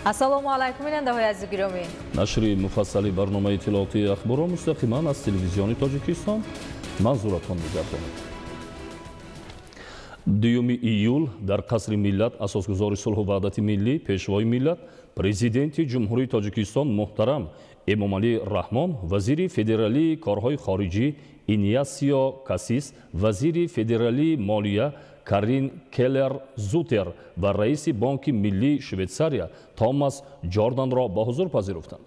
ассалому алайкум бинандаҳои азизи гиромӣ. нашри муфассали барномаи иттилоотии ахборро мустақиман аз телевизиони Тоҷикистон манзуратон мегардонад. 2 июл дар қасри миллат асосгузори сулҳу ваҳдати миллӣ пешвои миллат президенти ҷумҳурии Тоҷикистон муҳтарам Эмомалӣ Раҳмон, вазири федералии корҳои хориҷӣ Иньясио Касис, вазири федералии молия Карин Келлер-Зутер ва раиси Бонки миллии Швейтсария Томас Ҷорданро ба ҳузур пазируфтанд.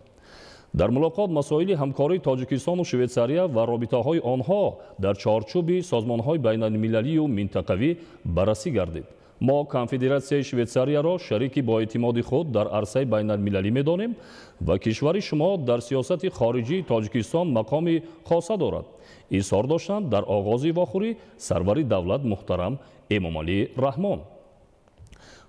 дар мулоқот масоили ҳамкории Тоҷикистону Швейтсария ва робитаҳои онҳо дар чорчӯби созмонҳои байналмилалию минтақавӣ баррасӣ гардид. мо Конфедератсияи Швейтсарияро шарики боэътимоди худ дар арсаи байналмилалӣ медонем ва кишвари шумо дар сиёсати хориҷии Тоҷикистон мақоми хоса дорад. изҳор доштанд дар оғози вохӯрӣ сарвари давлат муҳтарам Эмомалӣ Раҳмон.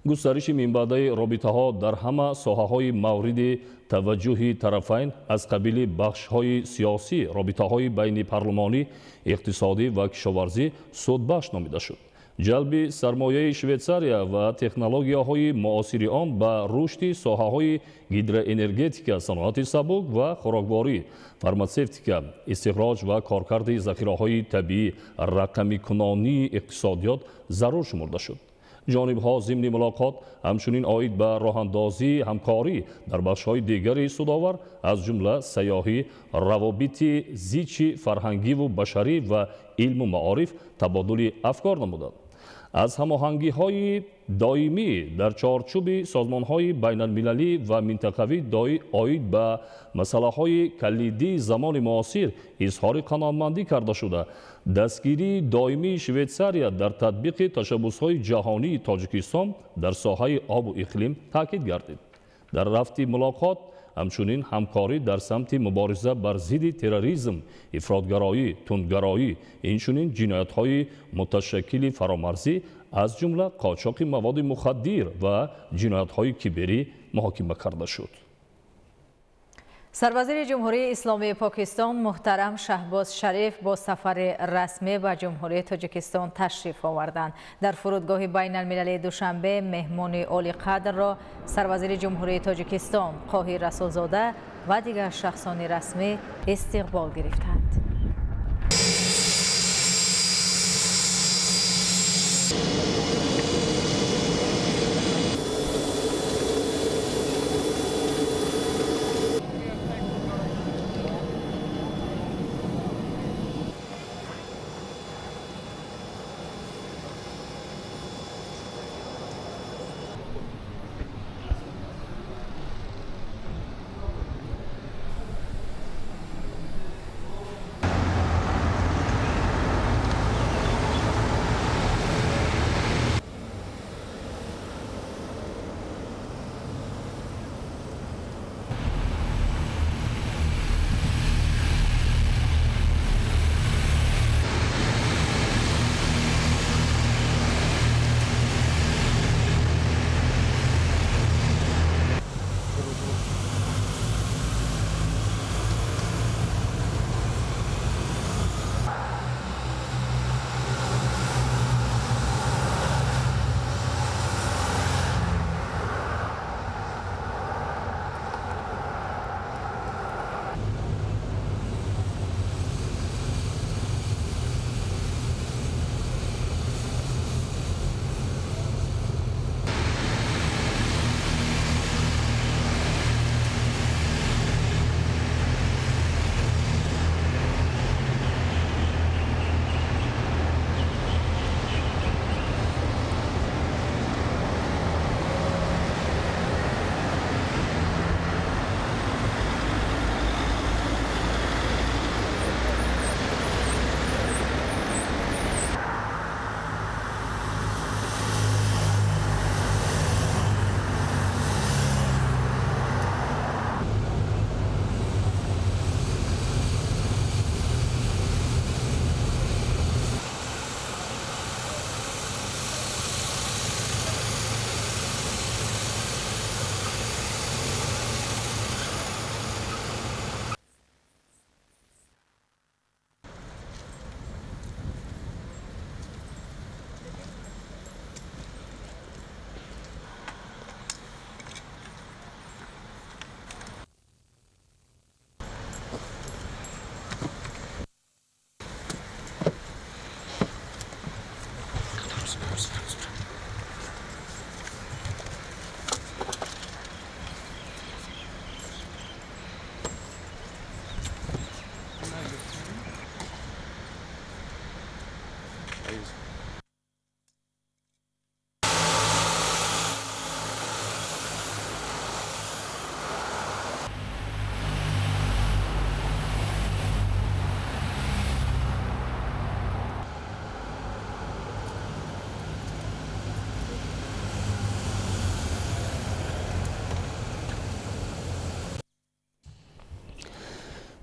густариши минбаъдаи робитаҳо дар ҳама соҳаҳои мавриди таваҷҷӯҳи тарафайн аз қабили бахшҳои сиёсӣ, робитаҳои байнипарлумонӣ, иқтисодӣ ва кишоварзӣ судбахш номида шуд. ҷалби сармояи Швейтсария ва технологияҳои муосири он ба рушди соҳаҳои гидроэнергетика, саноати сабук ва хӯрокворӣ, фарматсевтика, истихроҷ ва коркарди захираҳои табиӣ, рақамикунонии иқтисодиёт зарур шумурда шуд. ҷонибҳо зимни мулоқот ҳамчунин оид ба роҳандозии ҳамкорӣ дар бахшҳои дигари судовар аз ҷумла сайёҳӣ, равобити зичи фарҳангиву башарӣ ва илму маориф табодули афкор намуданд. аз ҳамоҳангиҳои доимӣ дар чорчӯби созмонҳои байналмилалӣ ва минтақавӣ оид ба масъалаҳои калидии замони муосир изҳори қаноатмандӣ карда шуда, дастгирии доимии Швейтсария дар татбиқи ташаббусҳои ҷаҳонии Тоҷикистон дар соҳаи обу иқлим таъкид гардид. дар рафти мулоқот ҳамчунин ҳамкорӣ дар самти мубориза бар зидди терроризм, ифротгароӣ, тундгароӣ, инчунин ҷиноятҳои муташаккили фаромарзӣ аз ҷумла қочоқи маводи мухаддир ва ҷиноятҳои киберӣ муҳокима карда шуд. сарвазири ҷумҳурии исломии покистон муҳтарам Шаҳбоз Шариф бо сафари расмӣ ба ҷумҳурии Тоҷикистон ташриф оварданд. дар фурудгоҳи байналмилалии Душанбе меҳмони олиқадрро сарвазири ҷумҳурии Тоҷикистон Қоҳир Расулзода ва дигар шахсони расмӣ истиқбол гирифтанд.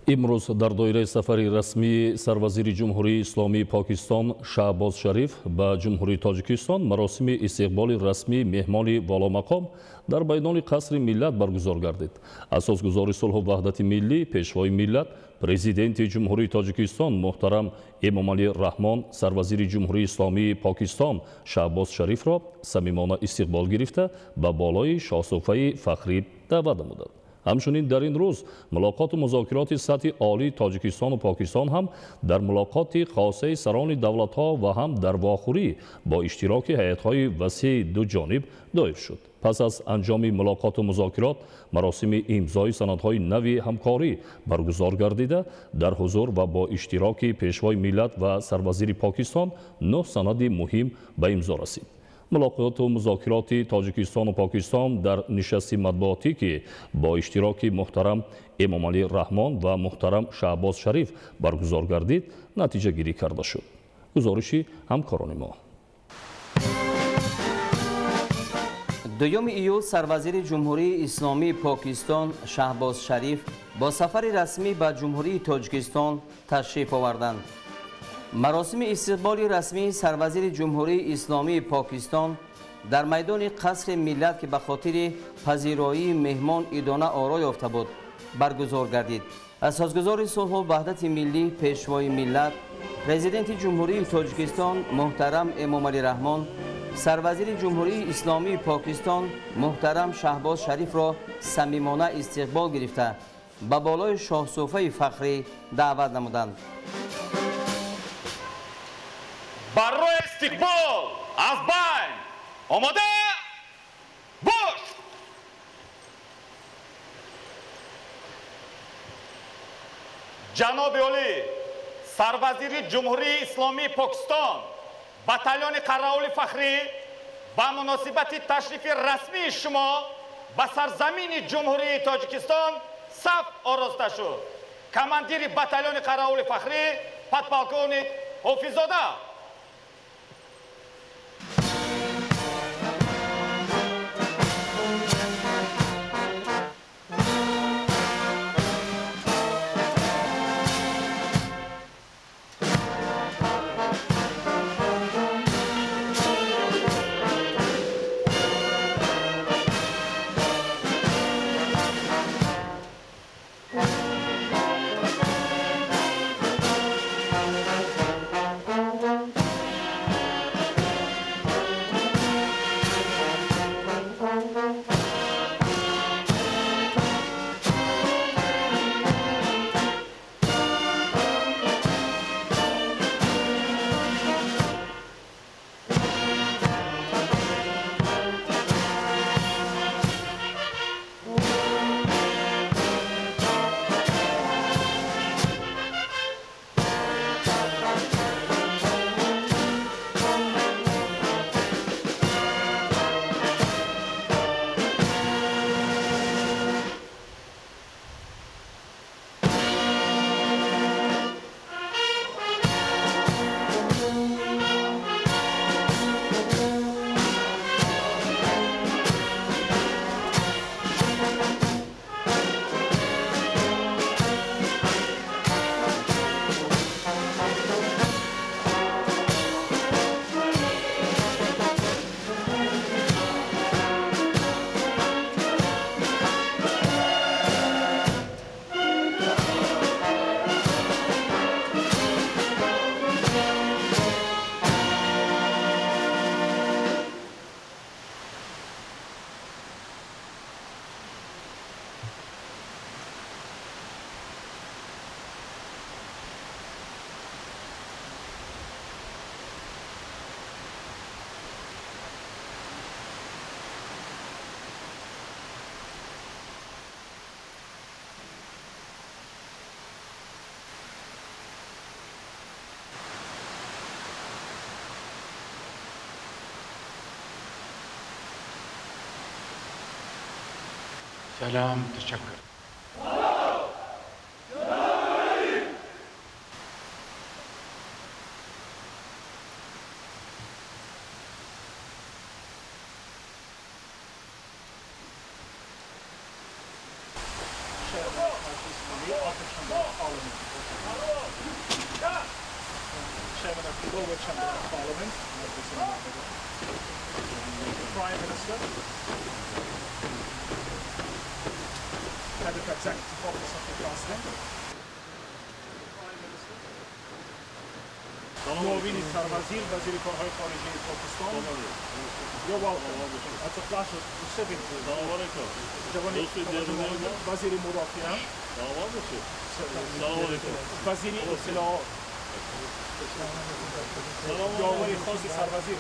امروز در دایره سفر رسمی سروزیر جمهوری اسلامی پاکستان شهباز شریف به جمهوری تاجیکستان مراسم استقبال رسمی مهمان والامقام در میدان قصر ملت برگزار گردید. اساسگزار صلح و وحدت ملی، پیشوای ملت، پرزیدنت جمهوری تاجیکستان محترم امامعلی رحمان سروزیر جمهوری اسلامی پاکستان شهباز شریف را صمیمانه استقبال گرفته به بالای شاهصفه فخری دعوت نمودند. همچنین در این روز ملاقات و مذاکرات سطح عالی تاجیکستان و پاکستان هم در ملاقات خاصه سران دولت‌ها و هم در واخوری با اشتراک هیئت‌های وسیع دو جانب دایر شد. پس از انجام ملاقات و مذاکرات مراسم امضای سندهای نوی همکاری برگزار گردیده در حضور و با اشتراک پیشوای ملت و سروزیر پاکستان 9 سند مهم به امضا رسید. ملاقات و مذاکرات تاجیکستان و پاکستان در نشست مطبوعاتی که با اشتراک محترم امامعلی رحمان و محترم شهباز شریف برگزار گردید نتیجه گیری کرده شد. گزارشی همکاران ما. دوم ایول سروزیر جمهوری اسلامی پاکستان شهباز شریف با سفر رسمی به جمهوری تاجیکستان تشریف آوردند. مراسم استقبال رسمی سروزیر جمهوری اسلامی پاکستان در میدان قصر ملت که به خاطر پذیرایی مهمان ادانه آرا یافته بود برگزار گردید. اساسگزار صلح و وحدت ملی، پیشوای ملت، پرزیدنت جمهوری تاجیکستان محترم امامعلی رحمان سروزیر جمهوری اسلامی پاکستان محترم شهباز شریف را صمیمانه استقبال گرفته به بالای شاهصفه فخری دعوت نمودند. برای استقبال از بین آماده باش. جناب عالی سروزیر جمهوری اسلامی پاکستان بتالیون قراول فخری با مناسبت تشریف رسمی شما به سرزمین جمهوری تاجیکستان صف آراسته شد. کماندیر بتالیون قراول فخری پدپالکونیک حافظ‌زاده. سلام تشكر. Chamber of Parliament. Chairman of the Lower Chamber of Parliament, the Prime Minister, Head of Executive Office of the President, معاون سروزیر وزیر کارهای خارجه پاکستان. You're welcome. That's a flash of receiving جوانی وزیر مدافعه وزیر اطلاعات جوانی خاص سروزیر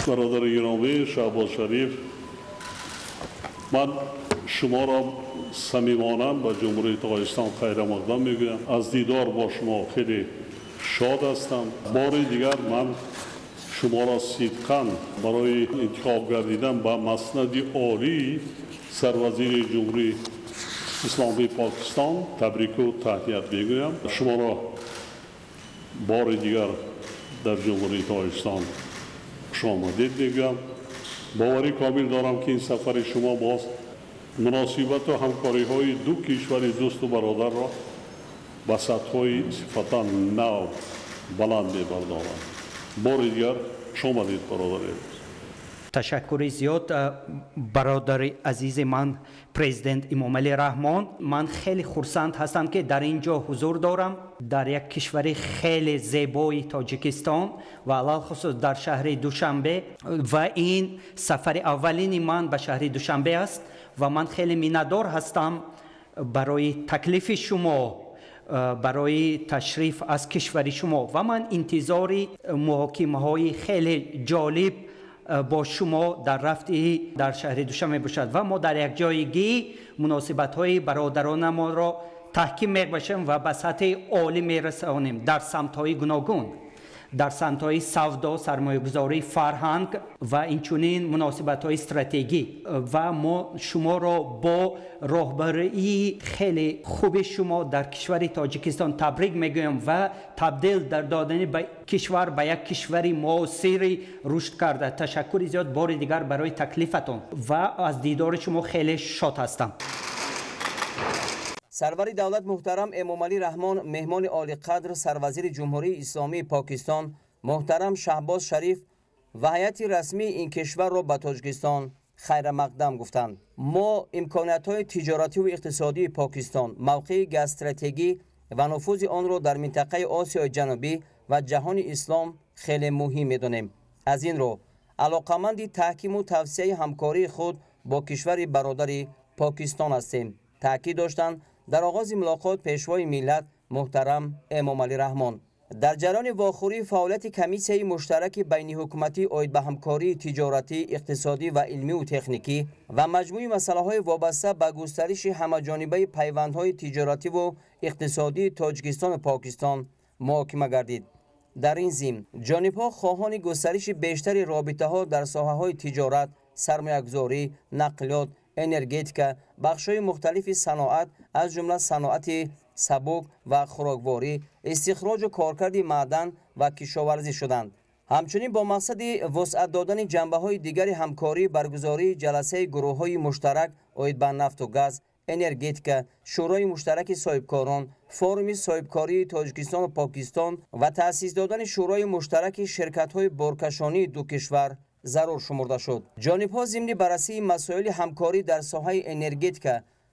برادر گرامی شهباز شریف، من شما را صمیمانه به جمهوری تاجیکستان خیر مقدم میگویم. از دیدار با شما خیلی شاد هستم. بار دیگر من شما را صدقاً برای انتخاب گردیدن به مسند عالی سروزیر جمهوری اسلامی پاکستان تبریک و تهنیت میگویم. شما را بار دیگر در جمهوری تاجیکستان خوش آمدید میگم. باوری کامل دارم که این سفر شما باز مناسبت و همکاری های دو کشور دوست و برادر را به سطح های صفتا نو بلند میبردارد. بار دیگر خوش آمدید برادر. تشکر زیاد برادر عزیز من پرزیدنت امام علی رحمان. من خیلی خرسند هستم که در اینجا حضور دارم در یک کشور خیلی زیبای تاجیکستان و علال خصوص در شهر دوشنبه و این سفر اولین من به شهر دوشنبه است و من خیلی میندار هستم برای تکلیف شما برای تشریف از کشور شما و من انتظاری محاکمه های خیلی جالب با شما در رفتی در شهر دوشنبه باشد و ما در یک جایگی مناسبت های برادران ما را تحکیم می‌باشیم و به سطح عالی می‌رسانیم در سمت‌های گوناگون، در سمت‌های سودا، سرمایه‌گذاری، فرهنگ و اینچنین مناسبت‌های استراتژیکی و ما شما را با راهبری خیلی خوب شما در کشور تاجیکستان تبریک میگویم و تبدیل در دادن به کشور به یک کشور معاصر رشد کرده. تشکر زیاد بار دیگر برای تکلیفتون و از دیدار شما خیلی شاد هستم. سرور دولت محترم امام علی رحمان مهمان عالی قدر سروزیر جمهوری اسلامی پاکستان محترم شهباز شریف و هیئت رسمی این کشور را به تاجیکستان خیر مقدم گفتند. ما امکانیت‌های تجارتی و اقتصادی پاکستان، موقع استراتژی و نفوذ آن را در منطقه آسیای جنوبی و جهان اسلام خیلی مهم می‌دانیم. از این رو علاقمند تحکیم و توسعه همکاری خود با کشور برادر پاکستان هستیم. تاکید داشتند در آغاز ملاقات پیشوای ملت محترم امام علی رحمان. در جریان واخوری فعالیت کمیسیه مشترک بین حکومتی اوید به همکاری تجارتی، اقتصادی و علمی و تکنیکی و مجموعی مسائل وابسته به گسترش همه‌جانبه پیوندهای تجارتی و اقتصادی تاجیکستان و پاکستان محاکمه گردید. در این ضمن جانب‌ها خواهان گسترش بیشتر رابطه‌ها در ساحه‌های تجارت، سرمایه‌گذاری، نقلیات، انرژتیک، بخش‌های مختلف صنعت از جمله صنعت سبک و خوراکواری، استخراج و کارکرد معدن و کشاورزی شدند. همچنین با مقصد وسعت دادن جنبه‌های دیگر همکاری برگزاری جلسه گروه‌های مشترک اوید به نفت و گاز، انرژتیک، شورای مشترک صاحبکاران، فورم صاحبکاری تاجیکستان و پاکستان و تأسیس دادن شورای مشترک شرکت‌های بارکشانی دو کشور ضرور شمرده شد. جانب‌ها ضمن بررسی مسائل همکاری در ساحه انرژتیک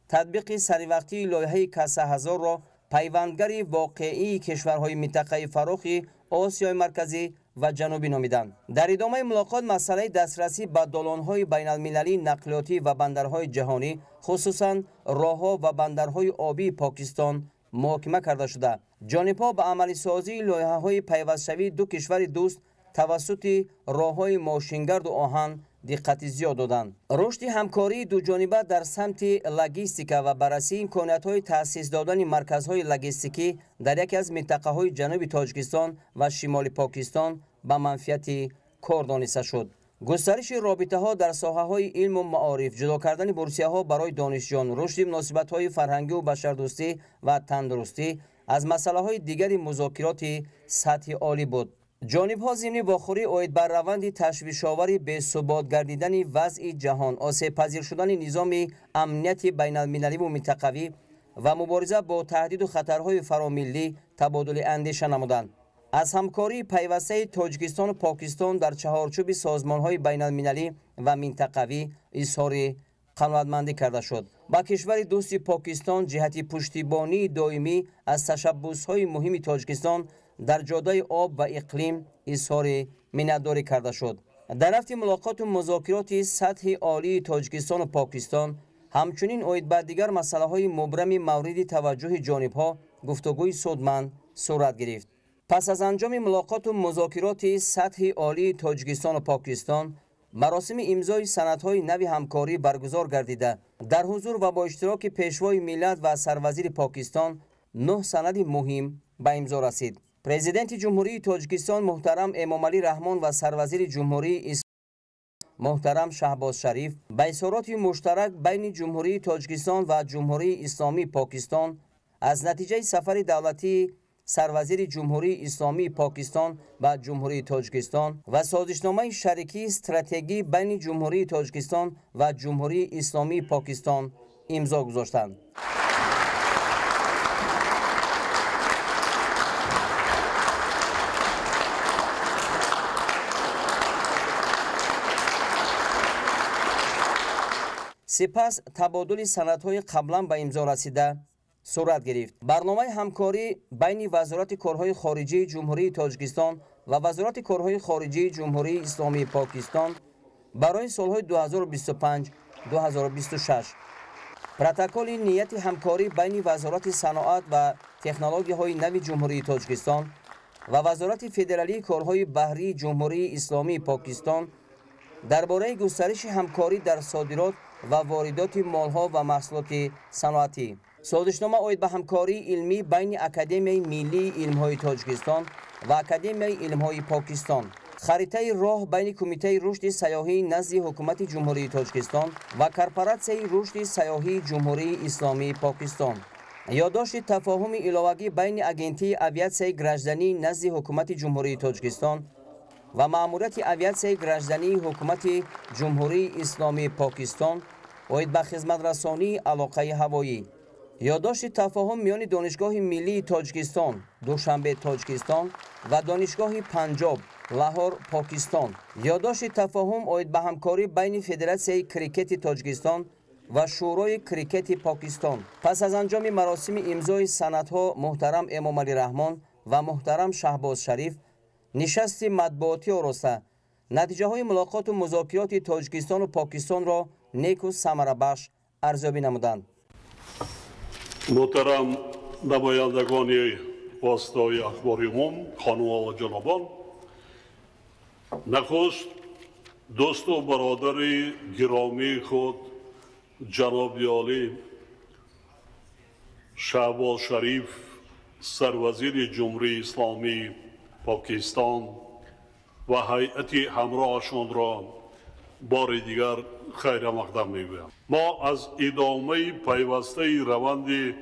تطبیق سریوقتی لایحه کاسه هزار را پیوندگر واقعی کشورهای منطقه فراخ آسیای مرکزی و جنوبی نامیدند. در ادامه ملاقات مسئله دسترسی به دالان‌های بین‌المللی نقلیاتی و بندرهای جهانی، خصوصاً راه‌ها و بندرهای آبی پاکستان محاکمه کرده شده. جانب‌ها به عملی سازی لایحه‌های پیوست‌شوی دو کشور دوست توسط راه‌های ماشینگرد و آهن دقت زیاد دادند. رشد همکاری دو جانبه در سمت لوجستیک و بررسی امکانات‌های تأسیس دادن مرکزهای لوجستیکی در یکی از منطقه‌های جنوب تاجیکستان و شمال پاکستان به منفعت کار دانسته شد. گسترش رابطه‌ها در ساحه‌های علم و معارف، جدا کردن بورسیه‌ها برای دانشجویان، رشد مناسبت‌های فرهنگی و بشردوستی و تندرستی از مسائل‌های دیگر مذاکرات سطح عالی بود. جانب‌ها ضمن واخوری اوید بر روند تشویش‌آور به ثبات گردیدن وضع جهان، آسیب پذیر شدن نظام امنیت بین‌المللی و منطقوی و مبارزه با تهدید و خطرهای فراملی تبادل اندیشه نمودند. از همکاری پیوسته تاجیکستان و پاکستان در چهارچوب سازمان‌های بین‌المللی و منطقوی اظهار قناعتمندی کرده شد. با کشور دوست پاکستان جهت پشتیبانی دائمی از تشبس‌های مهم تاجیکستان در جاده آب و اقلیم اظهار منتداری کرده شد. در رفت ملاقات و مذاکرات سطح عالی تاجیکستان و پاکستان همچنین اوید به دیگر مسائل مبرم مورد توجه جانب‌ها گفتگوی سودمند صورت گرفت. پس از انجام ملاقات و مذاکرات سطح عالی تاجیکستان و پاکستان، مراسم امضای سندهای نو همکاری برگزار گردیده در حضور و با اشتراک پیشوای ملت و سروزیر پاکستان 9 سند مهم به امضا رسید. پرزیدنت جمهوری تاجیکستان محترم امامعلی رحمان و سروزیر جمهوری محترم شهباز شریف به اظهارات مشترک بین جمهوری تاجیکستان و جمهوری اسلامی پاکستان از نتیجه سفر دولتی سروزیر جمهوری اسلامی پاکستان و جمهوری تاجیکستان و سازشنامه شریکی استراتژی بین جمهوری تاجیکستان و جمهوری اسلامی پاکستان امضا گذاشتند. سپس تبادل سندهای قبلا به امضا رسیده صورت گرفت. برنامه همکاری بین وزارت کارهای خارجه جمهوری تاجیکستان و وزارت کارهای خارجه جمهوری اسلامی پاکستان برای سالهای 2025-2026. پروتکل نیت همکاری بین وزارت صنعت و تکنولوژی‌های نو جمهوری تاجیکستان و وزارت فدرالی کارهای بحری جمهوری اسلامی پاکستان درباره گسترش همکاری در صادرات و واردات مالها و محصولات صنعتی. سازشنامه اوید به همکاری علمی بین اکادمی ملی علم‌های تاجیکستان و اکادمی علم‌های پاکستان. خریطه راه بین کمیته رشد سیاحی نزد حکومت جمهوری تاجیکستان و کارپوراسیون رشد سیاحی جمهوری اسلامی پاکستان. یادداشت تفاهم علاوگی بین اگنتی اویاسیون گراجدانی نزد حکومت جمهوری تاجیکستان و مأموریت اویاسیون گراجدانی حکومت جمهوری اسلامی پاکستان اوید به خدمت رسانی علاقه هوایی. یادداشت تفاهم میان دانشگاه ملی تاجیکستان دوشنبه تاجیکستان و دانشگاه پنجاب لاهور پاکستان. یادداشت تفاهم اوید به همکاری بین فدراسیون کریکت تاجیکستان و شورای کریکت پاکستان. پس از انجام مراسم امضای سندها محترم امامعلی رحمان و محترم شهباز شریف نشست مطبوعاتی آراسته نتیجه های ملاقات و مذاکرات تاجیکستان و پاکستان را نیک و ثمره بخش ارزیابی نمودند. محترم نمایندگان واسطه اخباری خانم و جنابان، نخست دوست و برادر گرامی خود جناب عالی شهباز شریف سروزیر جمهوری اسلامی پاکستان و هیئت همراهشان را بار دیگر خیر مقدم میگویم. ما از ادامه پیوسته روند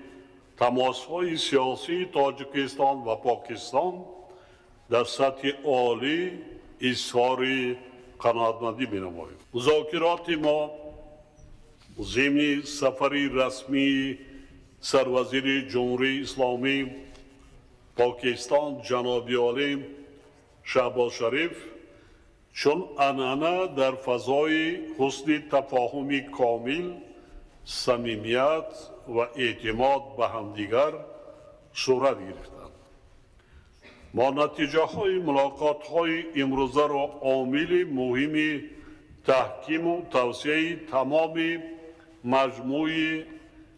تماس‌های سیاسی تاجیکستان و پاکستان در سطح عالی اظهار قناعتمندی می‌نماییم. مذاکرات ما ضمن سفری رسمی سروزیر جمهوری اسلامی پاکستان جناب عالی شهباز شریف چون عنعنه در فضای حسن تفاهم کامل، صمیمیت و اعتماد به همدیگر صورت گرفتند. ما نتیجه های ملاقات های امروزه را عامل مهم تحکیم و توسعه تمام مجموع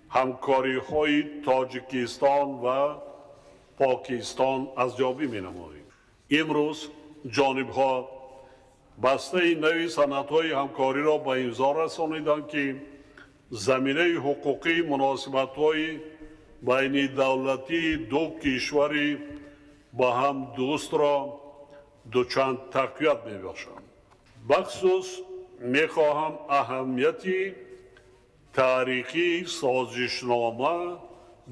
همکاری های تاجیکستان و پاکستان ارزیابی می‌نماییم. امروز جانب ها بسته نوی سندهای همکاری را به امضا رسانیدند که زمینه حقوقی مناسبت‌های بین دولتی دو کشور با هم دوست را دوچند تقویت می‌بخشند. بخصوص می‌خواهم اهمیت تاریخی سازشنامه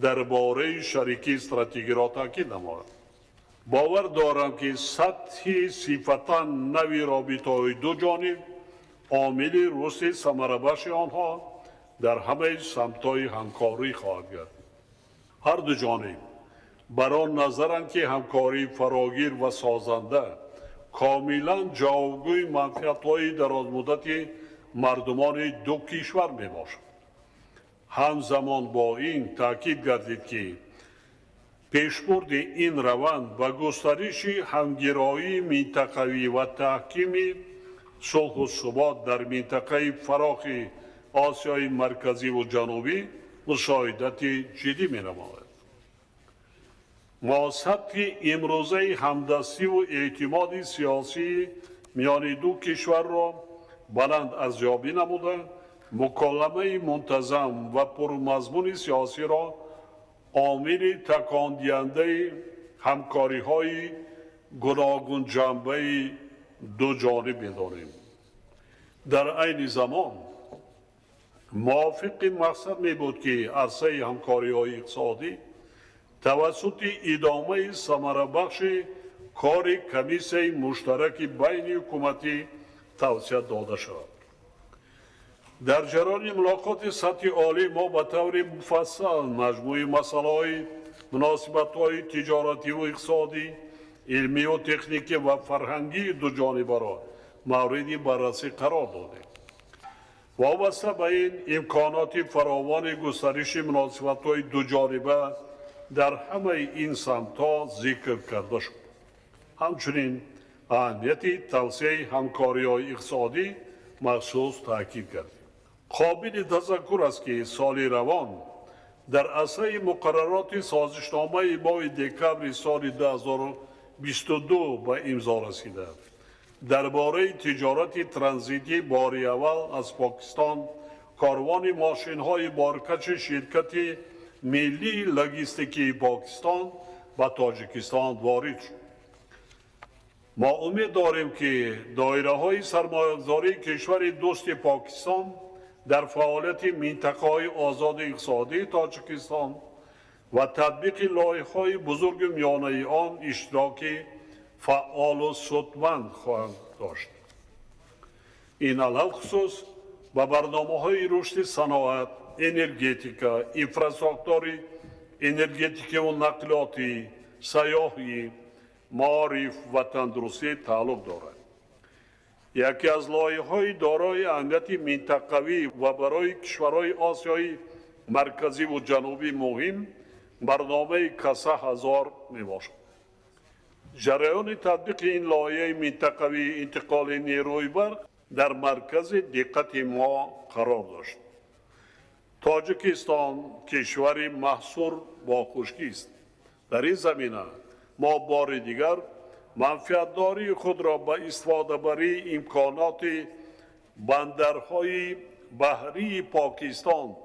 درباره شریکی استراتژیکی را تاکید نمایم. باور دارم که سطح صفتا نوی رابطه‌های دو جانب عامل رشد ثمره‌بخش آنها در همه سمت‌های همکاری خواهد گردید. هر دو جانب بر آن نظرند که همکاری فراگیر و سازنده کاملا جوابگوی منفعت‌های درازمدت مردمان دو کشور میباشد. همزمان با این تاکید گردید که پیشبرد این روند و گسترش همگرایی منطقوی و تحکیم صلح و ثبات در منطقه فراخ آسیای مرکزی و جنوبی مشاهدت جدی می‌نماید. ما سطح امروزه همدستی و اعتماد سیاسی میان دو کشور را بلند ارزیابی نموده، مکالمه منتظم و پرمضمون سیاسی را عامل تکان دهنده همکاری‌های گوناگون جنبه دو جانب می‌دانیم. در عین زمان موافق مقصد می بود که عرصه همکاری‌های اقتصادی توسط ادامه ثمره‌بخش کار کمیسیون مشترک بین حکومتی توسعه داده شود. در جریان ملاقات سطح عالی ما به طور مفصل مجموعه مسائل مناسبت‌های تجارتی و اقتصادی، علمی و تکنیکی و فرهنگی دو جانبه را مورد بررسی قرار دادیم. وابسته به این امکانات فراوان گسترش مناسبت‌های دو جانبه در همه این سمت‌ها ذکر کرده شد. همچنین اهمیت توسعه همکاری‌های اقتصادی مخصوص تاکید کردیم. قابل تذکر است که سال روان در اثر مقررات سازشنامه ماه دکمبر سال 2022 به امضا رسیده. درباره تجارت ترانزیتی بار اول از پاکستان کاروان ماشین‌های بارکش شرکت ملی لوجستیکی پاکستان به تاجیکستان وارد شد. ما امید داریم که دایره‌های سرمایه‌گذاری کشور دوست پاکستان در فعالیت منطقه‌های آزاد اقتصادی تاجیکستان و تطبیق لایحه‌های بزرگ میانه آن اشتراک فعال و سودمند خواهند داشت. این علاوه خصوص به برنامه‌های رشد صنعت، انرژتیکا، انفراستراکتور انرژتیکی و نقلیاتی، سیاحی، معارف و تندرستی تعلق دارد. یکی از لایحه‌های دارای اهمیت منطقوی و برای کشورهای آسیای مرکزی و جنوبی مهم برنامه کسا هزار میباشد. جریان تطبیق این لایحه منطقوی انتقال نیروی برق در مرکز دقت ما قرار داشت. تاجیکستان کشوری محصور با خشکی است. در این زمینه ما بار دیگر منفعتداری خود را به استفاده بری امکانات بندرهای بحری پاکستان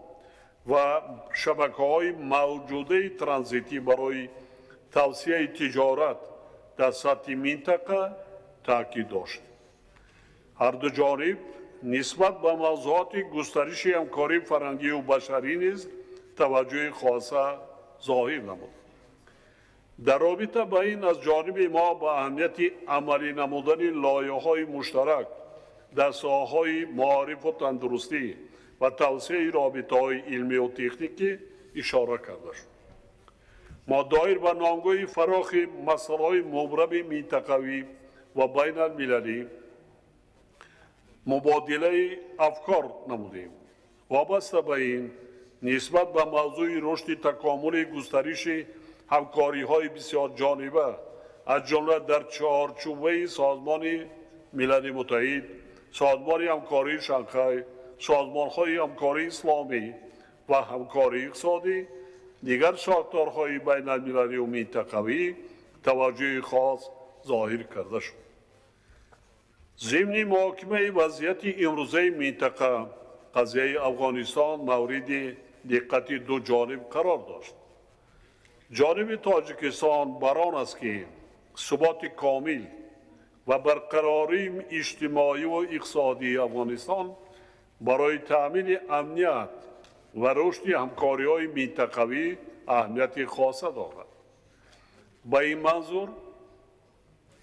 و شبکه‌های موجوده ترانزیتی برای توسعه تجارت در سطح منطقه تاکید داشت. هر دو جانب نسبت به موضوعات گسترش همکاری فرهنگی و بشری نیز توجه خاصه ظاهر نمود. در رابطه با این از جانب ما به اهمیت عملی نمودن لایحه‌های مشترک در ساحه‌های معارف و تندرستی و توسعه رابطه‌های علمی و تکنیکی اشاره کرده شد. ما دایر به نامگوی فراخ مسائل مبرم منطقوی و بین المللی مبادله افکار نمودیم. وابسته به این نسبت به موضوع رشد تکامل گسترش همکاری‌های بسیار جانبه از جمله در چارچوبه سازمان ملل متحد، سازمان همکاری شانگهای، سازمان‌های همکاری اسلامی و همکاری اقتصادی، دیگر ساختارهای بین المللی و منطقوی توجه خاص ظاهر کرده شد. ضمن محاکمه وضعیت امروزه منطقه، قضیه افغانستان مورد دقت دو جانب قرار داشت. جانب تاجیکستان بر آن است که ثبات کامل و برقراری اجتماعی و اقتصادی افغانستان برای تأمین امنیت و رشد همکاری‌های منطقوی اهمیت خاصه دارد. با این منظور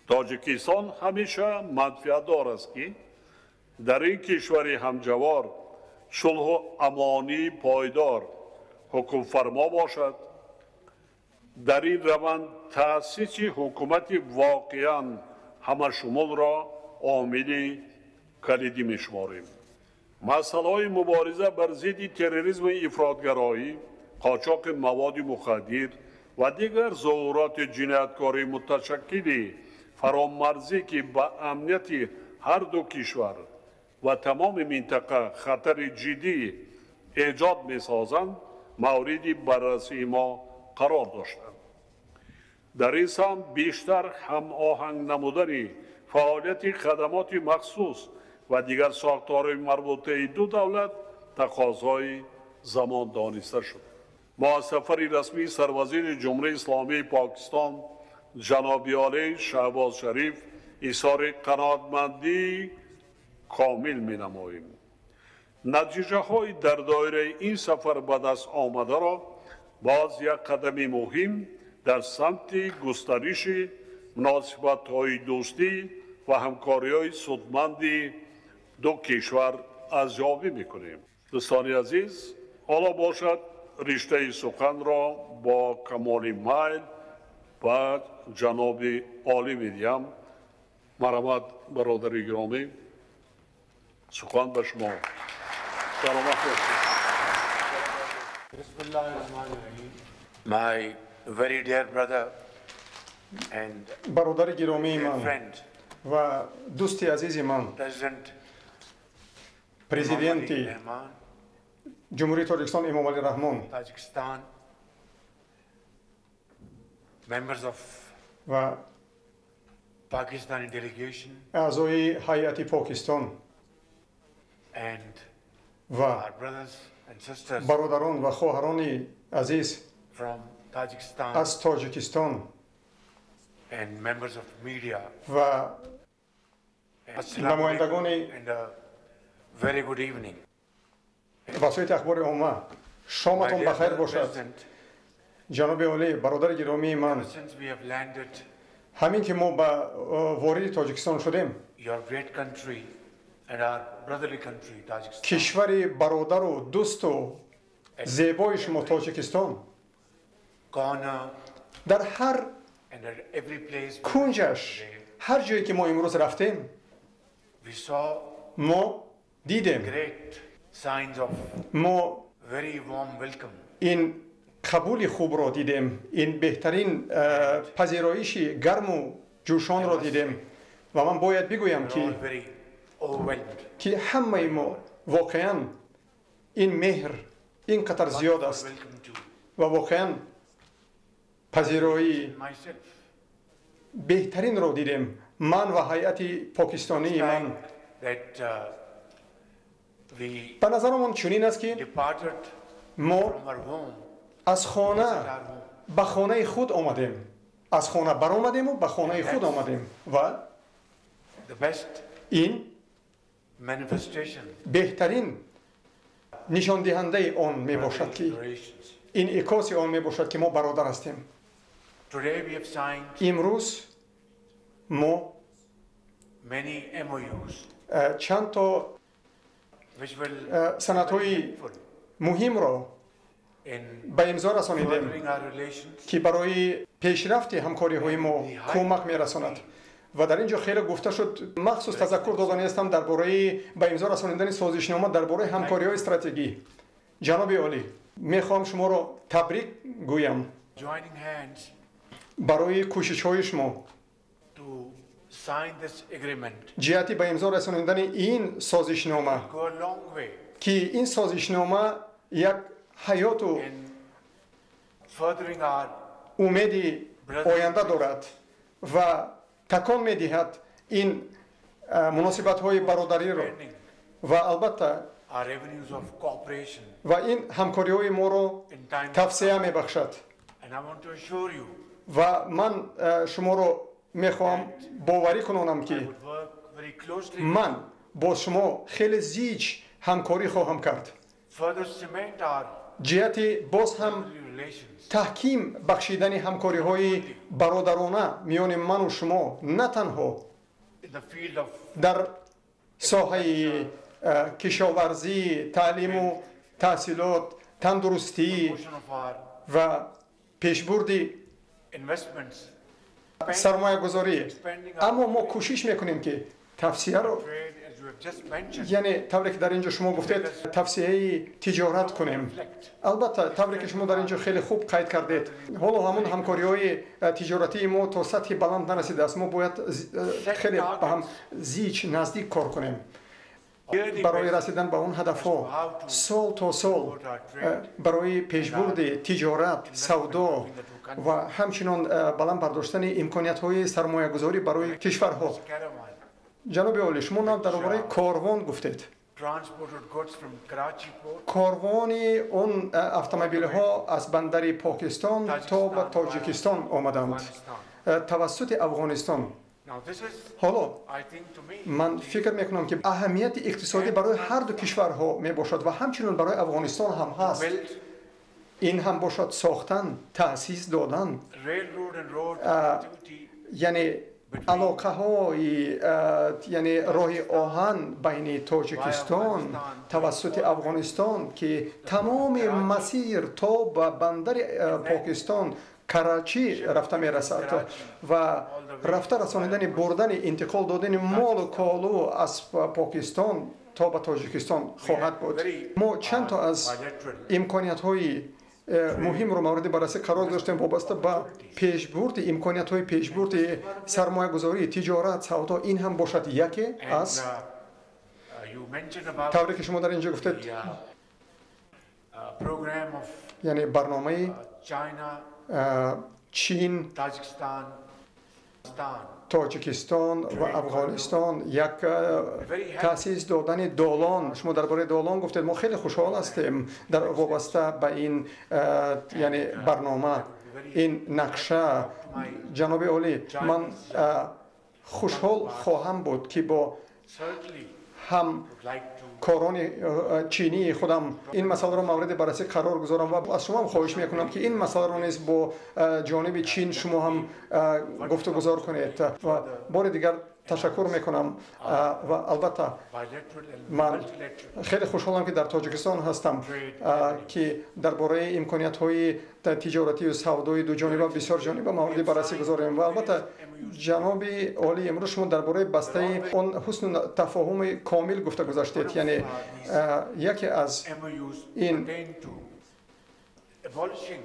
تاجیکستان همیشه منفعتدار است که در این کشور همجوار صلح و امانی پایدار حکم فرما باشد. در این روند تأسیس حکومت واقعاً همشمول را عامل کلیدی می‌شماریم. مسائل مبارزه بر ضد تروریسم افراطگرایی، قاچاق مواد مخدر و دیگر ظاهرات جنایتکاری متشکل فرامرزی که به امنیت هر دو کشور و تمام منطقه خطر جدی ایجاد می‌سازند مورد بررسی ما قرار داشتند. در این سمت بیشتر هماهنگ نمودن فعالیت خدمات مخصوص و دیگر ساختارهای مربوطه دو دولت تقاضای زمان دانسته شد. ما از سفر رسمی سروزیر جمهوری اسلامی پاکستان جناب عالی شهباز شریف اظهار قناعتمندی کامل می‌نماییم. نتیجه های در دایره این سفر به دست آمده را باز یک قدم مهم در سمت گسترش مناسبت‌های دوستی و همکاری‌های سودمند دو کشور ارزیابی می‌کنیم. دوستان عزیز، حالا باشد رشته سخن را با کمال میل و جناب عالی می‌دهم. مرحمت برادر گرامی، سخن به شما. سلامت باشید. My very dear brother and برادر گرامی من friend, و دوست عزیز من President پرزیدنت Imam Ali Rahman, جمهوری تاجیکستان امام علی رحمان Tajikistan, members of و Pakistani delegation, اعضای هیئت پاکستان and و our brothers and sisters برادران و خواهران عزیز from Tajikistan از تاجیکستان and members of media. و Assalamu نمایندگان alaikum and a very good evening. وسایط اخبار عامه، My شامتون dear بخیر brother باشد. President, جناب عالی، برادر گرامی من، since we have landed همین که ما به وارد تاجیکستان شدیم، your great country and our brotherly country, Tajikistan, کشور برادر و دوست و زیبای شما تاجیکستان corner در هر and at every place we کنجش، visited هر جایی که ما امروز رفتیم we saw ما دیدیم، great signs of ما very warm welcome. این قبول خوب را دیدیم، این بهترین پذیرایش گرم و جوشان را دیدیم و من باید بگویم We're all که very overwhelmed. همه ما واقعا این مهر اینقدر زیاد است Welcome to و واقعا پذیرایی myself. بهترین رو دیدیم. من و هیئت پاکستانی من That we به نظرمون چنین است که departed ما from our home, از خانه our home. به خانه خود آمدیم. از خانه برآمدیم و به خانه خود آمدیم و The best این manifestation بهترین نشان دهنده آن می باشد که relations. این عکاس آن می باشد که ما برادر هستیم. Today we have signed امروز ما many MOUs چند تا which will سندهای be helpful مهم را in به امضا رسانیدیم furthering our relations. که برای پیشرفت همکاری های ما کمک می رساند. و در اینجا خیلی گفته شد، مخصوص تذکر دادنی هستم درباره به امضا رسانیدن سازشنامه درباره همکاری های استراتژی. جناب عالی، میخوام شما را تبریک گویم Joining hands برای کوشش های شما to sign this agreement جهتی به امضا رسانیدن این سازشنامه go a long way که این سازشنامه یک حیات و in furthering our امید آینده دارد و تکان میدهد این مناسبت های برادری را و البته our avenues of cooperation و این همکاری های ما را in time. توسعه می بخشد. And I want to assure you, و من شما را میخواهم باوری کنانم I که would work very closely with من با شما خیلی زیج همکاری خواهم کرد. further cement our جهت باز هم relations تحکیم بخشیدن همکاری های برادرانه میان من و شما، نه تنها in the field of در ساحه کشاورزی، تعلیم و تحصیلات، تندرستی promotion of our و پیشبرد investments, سرمایه گذاری. expanding our اما ما کوشش میکنیم که توسعه رو، trade, as you have just mentioned, یعنی طوری که در اینجا شما گفتید، توسعه تجارت کنیم. البته طوری که شما در اینجا خیلی خوب قید کردید، حالا همون همکاری های تجارتی ما تا سطح بلند نرسیده است. ما باید خیلی به هم زیج نزدیک کار کنیم برای رسیدن به اون هدف ها. سال تا سال برای پیشبرد تجارت، سودا و همچنین بلند برداشتن امکانیت های سرمایه گذاری برای کشورها. caravan جناب عالی، شما نام درباره کاروان گفتید. transported goods from Karachi port کاروان اون اتومبیل ها از بندر پاکستان تا به تاجیکستان آمدند توسط افغانستان. Now this is, حالا I think, to me, من فکر میکنم که اهمیت اقتصادی برای هر دو کشورها می باشد و همچنین برای افغانستان هم هست. built این هم باشد ساختن، تأسیس دادن، railroad and road connectivity یعنی علاقه های، یعنی راه آهن بین تاجیکستان توسط افغانستان که تمام مسیر تا به بندر پاکستان کراچی رفته می رسد و رفته رسانیدن، بردن، انتقال دادن مال و کالو از پاکستان تا به تاجیکستان خواهد بود. ما چند تا از امکانیت های مهم رو مورد بررسی قرار داشتیم وابسته به پیشبرد، امکانیت های پیشبرد سرمایه گذاری، تجارت، سودا. این هم باشد یکی از you mentioned about طوری که شما در اینجا گفتید، the program of یعنی برنامه China, چین، Tajikistan, تاجیکستان و افغانستان یک تأسیس دادن دالان. شما درباره دالان گفتید، ما خیلی خوشحال هستیم در وابسته به این یعنی برنامه، این نقشه. جناب عالی، من خوشحال خواهم بود که با certainly هم would like to کاران چینی خودم این مسئله را مورد بررسی قرار گذارم و از شما هم خواهش میکنم که این مسئله را نیز با جانب چین شما هم گفتگو کنید. و بار دیگر تشکر میکنم و البته من خیلی خوشحالم که در تاجیکستان هستم که درباره امکانیت های تجارتی و سودای دو جانبه بسیار جانبه مورد بررسی گذاریم. و البته جناب عالی، امروز شما درباره بسته اون حسن تفاهم کامل گفته گذاشتید. یعنی یکی از این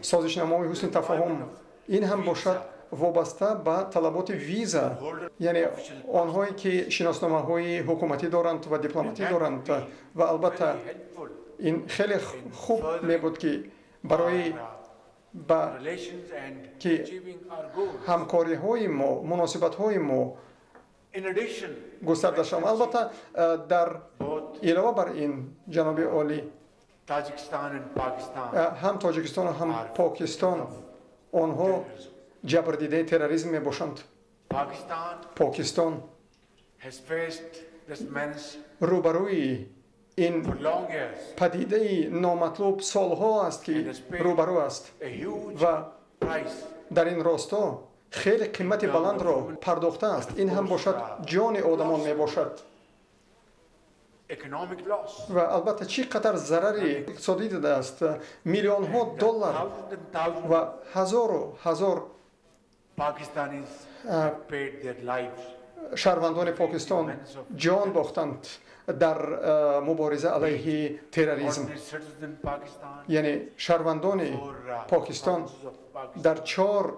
سازشنامه‌های حسن تفاهم این هم باشد وابسته به طلبات ویزا، یعنی آنهایی که شناسنامه‌های حکومتی دارند و دیپلماتی دارند. و البته این خیلی خوب می بود که برای با relations and که achieving our goals. همکاری های ما مناسبت های ما In addition, گسترده شود. البته در علاوه بر این جناب عالی Tajikistan and Pakistan هم تاجیکستان و هم پاکستان آنها جبردیده تروریسم می باشند. پاکستان has faced this menace روبروی این for long years. پدیده نامطلوب سالها است که روبرو است A huge و price در این راستا خیلی قیمت بلند را پرداخته است. این هم باشد جان آدمان می باشد economic loss. و البته چقدر ضرری اقتصادی دیده است. میلیون ها دلار Thousands and thousands و of هزار Pakistanis have paid their lives. شهروندان پاکستان جان باختند در مبارزه علیه تروریسم. Ordinary citizens in Pakistan, یعنی شهروندان پاکستان در 4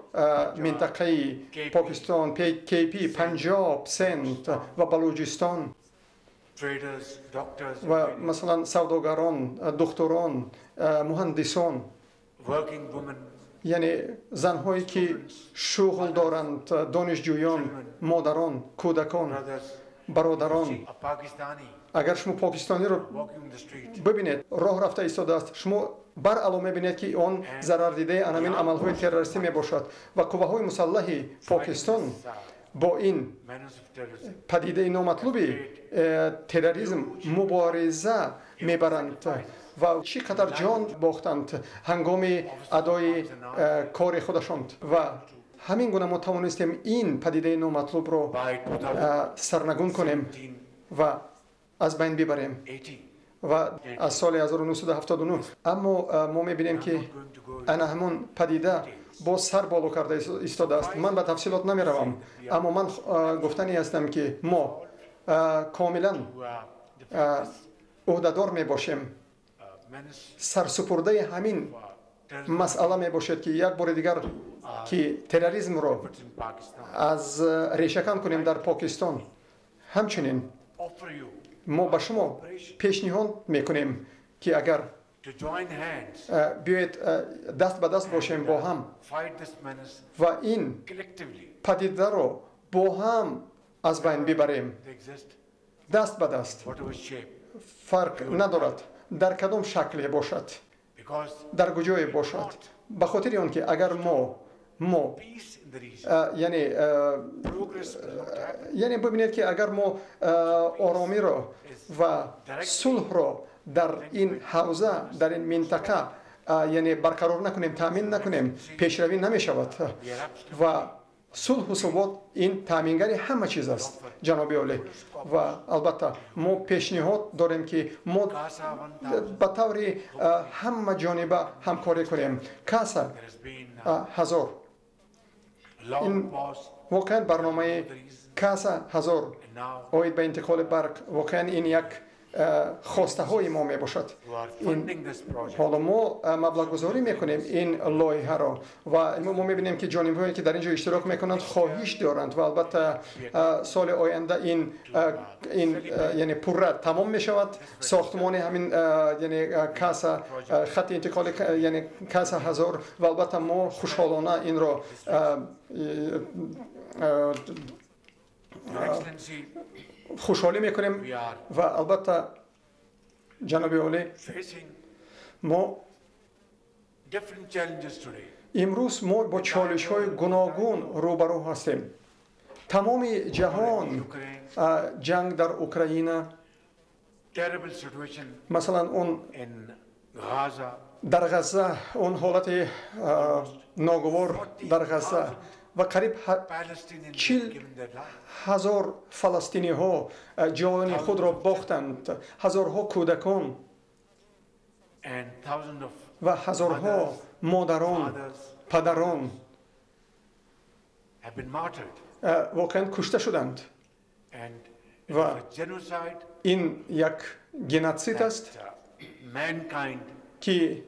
منطقه پاکستان KP، پنجاب، سند و بلوچستان traders, doctors, و مثلا سوداگران، دکتران، مهندسان، working women, یعنی زنهایی که شغل دارند، دانشجویان، مادران، کودکان، brothers, برادران. a Pakistani اگر شما پاکستانی رو walking the street ببینید راه رفته ایستاده است، شما بر علاوه می‌بینید که آن ضرر دیده همین عمل‌های تروریستی میباشد و قوه‌های مسلح پاکستان با این menace of terrorism. پدیده نامطلوبی تروریسم مبارزه میبرند و چقدر جان باختند هنگام ادای کار خودشان و همین گونه ما توانستیم این پدیده نامطلوب رو سرنگون کنیم و از بین ببریم 18. و از سال 1979 اما ما میبینیم که انا همون پدیده با سر بالا کرده ایستاده است. من به تفصیلات نمیروم اما من گفتنی هستم که ما کاملا عهده‌دار می باشیم سرسپرده همین مسئله می باشد که یک بار دیگر که تروریسم را از ریشه کن کنیم در پاکستان. همچنین ما به شما پیشنهاد میکنیم که اگر بیایید دست به دست باشیم با هم و این پدیده رو با هم از بین ببریم. دست به دست فرق ندارد در کدام شکلی باشد، در کجای باشد، به خاطر آن که اگر ما یعنی ببینید که اگر ما آرامی را و صلح را در این حوزه در این منطقه یعنی برقرار نکنیم، تامین نکنیم، پیشروی نمی شود و صلح و ثبات این تامینگر همه چیز است جناب عالی. و البته ما پیشنهاد داریم که ما به طور همه جانبه همکاری کنیم. کاسا هزار این واقعا برنامه کاسا هزار اوید به انتقال برق واقعا این یک خواسته های ما می باشد. حالا ما مبلغ گذاری میکنیم این لایحه را و ما میبینیم که جانبهایی که در اینجا اشتراک میکنند خواهش دارند و البته سال آینده این یعنی پره تمام میشود. ساختمان همین یعنی کاسا خط انتقال یعنی کاسا هزار و البته ما خوشحالانه این را خوشحالی میکنیم و البته جناب عالی ما امروز ما با چالش های گوناگون روبرو هستیم. تمام جهان جنگ در اوکراین، مثلا اون در غزه، اون حالت ناگوار در غزه و قریب 40,000 فلسطینی ها جان خود را باختند، هزارها کودکان و هزارها مادران، پدران واقعا کشته شدند و این یک جنوساید است که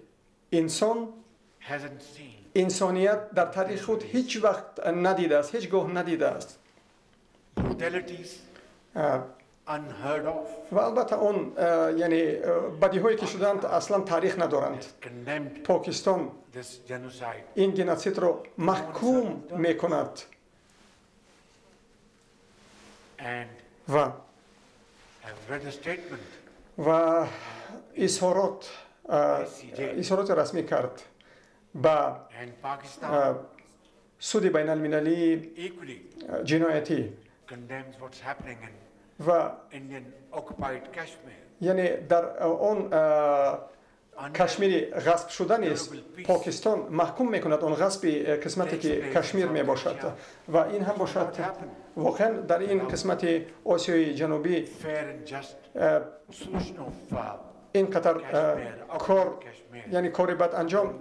انسانیت در تاریخ خود هیچ وقت ندیده است، هیچگاه ندیده است. unheard of. و البته اون یعنی بدی هایی که شدند اصلا تاریخ ندارند. Condemned پاکستان this genocide. این جنسیت رو محکوم میکند And و I've read a statement و اظهارات رسمی کرد با and Pakistan سود بین المللی equally جنایتی condemns what's happening in و Indian occupied Kashmir. یعنی در اون کشمیر غصب شدن است پاکستان محکوم میکند اون غصب قسمتی که کشمیر می باشد و این هم باشد واقعا در این قسمت آسیای جنوبی Fair and just solution of اینقدر کار Kashmir. یعنی کاری بد انجام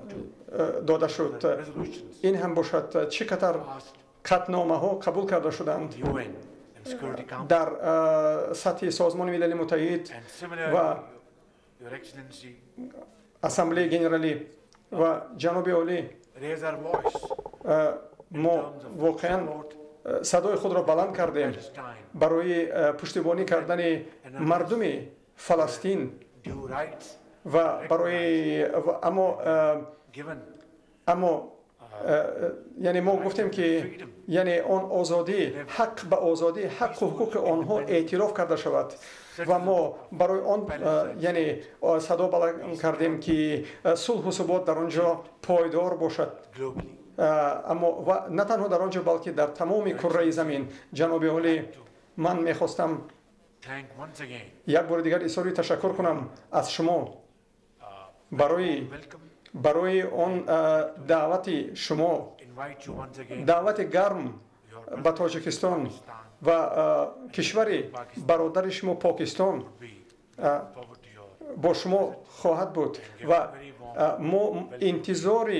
داده شد Resolutions این هم باشد چقدر قطعنامه ها قبول کرده شدند UN and Security Council. در سطح سازمان ملل متحد And similarly, و Your Excellency, اسامبله گنرالی و جناب عالی raise our voice ما واقعا صدای خود را بلند کردیم Palestine, برای پشتیبانی کردن مردم فلسطین due rights و برای اما یعنی ما گفتیم که یعنی آن آزادی حق به آزادی حق و حقوق آنها اعتراف کرده شود و ما برای آن یعنی صدا بلند کردیم که صلح و ثبات در آنجا پایدار باشد globally. اما و نه تنها در آنجا بلکه در تمام کره زمین. جناب عالی من میخواستم Thank once again. یک بار دیگر اظهار تشکر کنم از شما برای آن دعوت شما Invite you once again. دعوت گرم به تاجیکستان و کشور برادر شما پاکستان Forward to your با شما خواهد بود و ما انتظار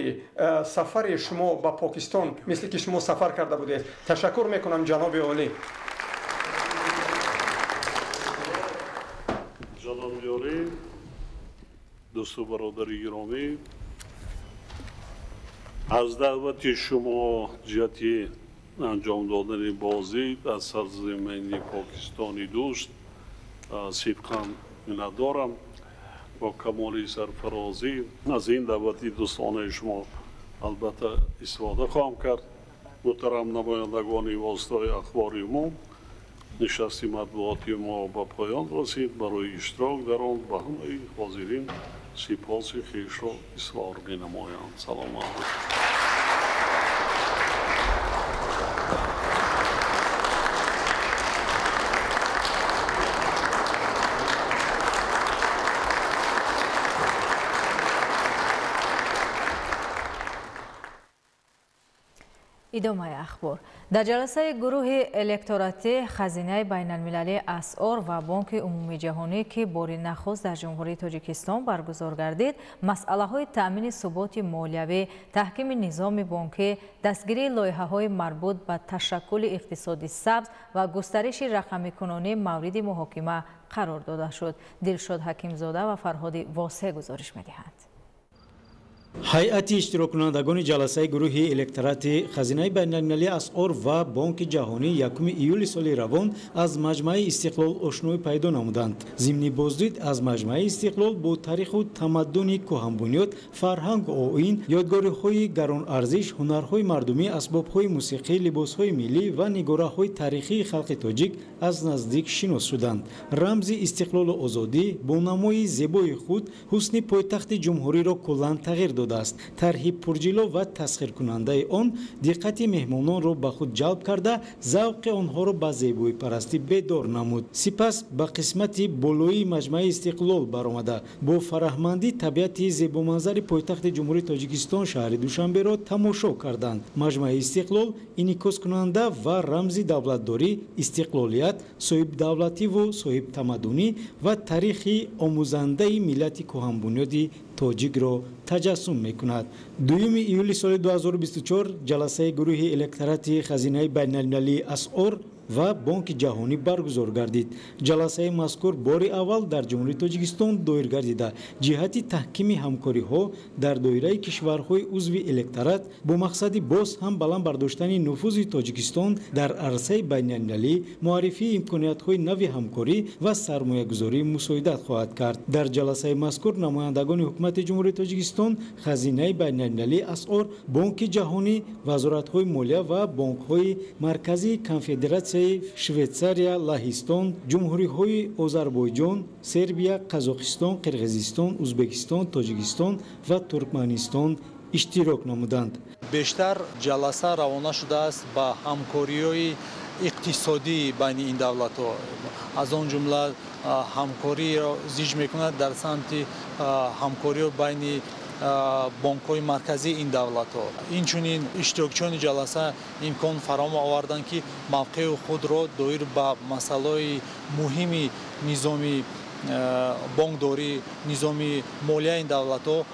سفر شما به پاکستان مثل که شما سفر کرده بودید. تشکر میکنم جناب عالی. جناب عالی، دوست و برادر گرامی، از دعوت شما جهت انجام دادن بازی از سرزمین پاکستانی دوست صدقاً می‌دارم. با کمال سرفرازی از این دعوتی دوستانه شما البته استفاده خواهم کرد. محترم نمایندگان واسطای اخباری ما، نشست مطبوعاتی ما به پایان رسید. برای اشتراک در آن به همه حاضرین سپاس خویش را اظهار می‌نمایم. سلام علیکم. ادامه اخبار. در جلسه گروه الکتوراتی خزینه بین المللی اسعار و بانک عمومی جهانی که بار نخست در جمهوری تاجیکستان برگزار گردید، مسئله های تأمین ثبات مالیوی، تحکیم نظام بانکی، دستگیری لایحه های مربوط به تشکل اقتصادی سبز و گسترش رقمی کنونی مورد محاکمه قرار داده شد. دلشاد حکیمزاده و فرهاد واسع گزارش می‌دهند. ҳайати иштироккунандагони ҷаласаи гурӯҳи электорати хазинаи байналмилалии асъор ва бонки ҷаҳонӣ 1 июли соли равон аз маҷмаи истиқлол ошноӣ пайдо намуданд. зимни боздид аз маҷмаи истиқлол бо таъриху тамаддуни кӯҳанбунёд, фарҳангу оин, ёдгориҳои гаронарзиш, ҳунарҳои мардумӣ, асбобҳои мусиқӣ, либосҳои миллӣ ва нигораҳои таърихии халқи тоҷик аз наздик шинос шуданд. рамзи истиқлолу озодӣ бо намои зебои худ ҳусни пойтахти ҷумҳуриро куллан тағйир додааст. тарҳи пурҷило ва тасхиркунандаи он диққати меҳмононро ба худ ҷалб карда, завқи онҳоро ба зебоипарастӣ бедор намуд. сипас ба қисмати болоии маҷмаи истиқлол баромада бо фараҳмандӣ табиати зебоманзари пойтахти ҷумҳурии тоҷикистон шаҳри душанберо тамошо карданд. маҷмаи истиқлол инъикоскунанда ва рамзи давлатдорӣ, истиқлолият, соҳибдавлативу соҳибтамаддунӣ ва таърихи омӯзандаи миллати кӯҳанбунёди тоҷикро таҷассум мекунад. 2 июли соли 2024 ҷаласаи гурӯҳи электорати хазинаи байналмилалии асъор و بانک جهانی برگزار گردید. جلسه مذکور باری اول در جمهوری تاجیکستان دایر گردیده جهت تحکیم همکاری ها در دایره کشورهای عضو الکترات با مقصد باز هم بلند برداشتن نفوذ تاجیکستان در عرصه بین‌المللی، معرفی امکانات های نو همکاری و سرمایه گذاری مساعدت خواهد کرد. در جلسه مذکور نمایندگان حکومت جمهوری تاجیکستان، خزینه بین‌المللی اسعار، بانک جهانی، وزارت های مالیه و بانک های مرکزی کنفدراسیای شویتزاریا، لهستان، جمهوری های آذربایجان، سربیا، قزاقستان، قرقیزستان، ازبکستان، تاجیکستان و ترکمنستان اشتراک نمودند. بیشتر جلسه روانه شده است با همکاری‌های اقتصادی بین این دولت‌ها. از آن جمله همکاری را زیج می‌کند در سمت همکاری بین بانک‌های مرکزی این دولت‌ها. اینچنین اشتراکچیان جلسه امکان فراهم آوردند که موقع خود را دایر به مسائل مهم نظامی بانکداری، نظامی مالیه این دولت‌ها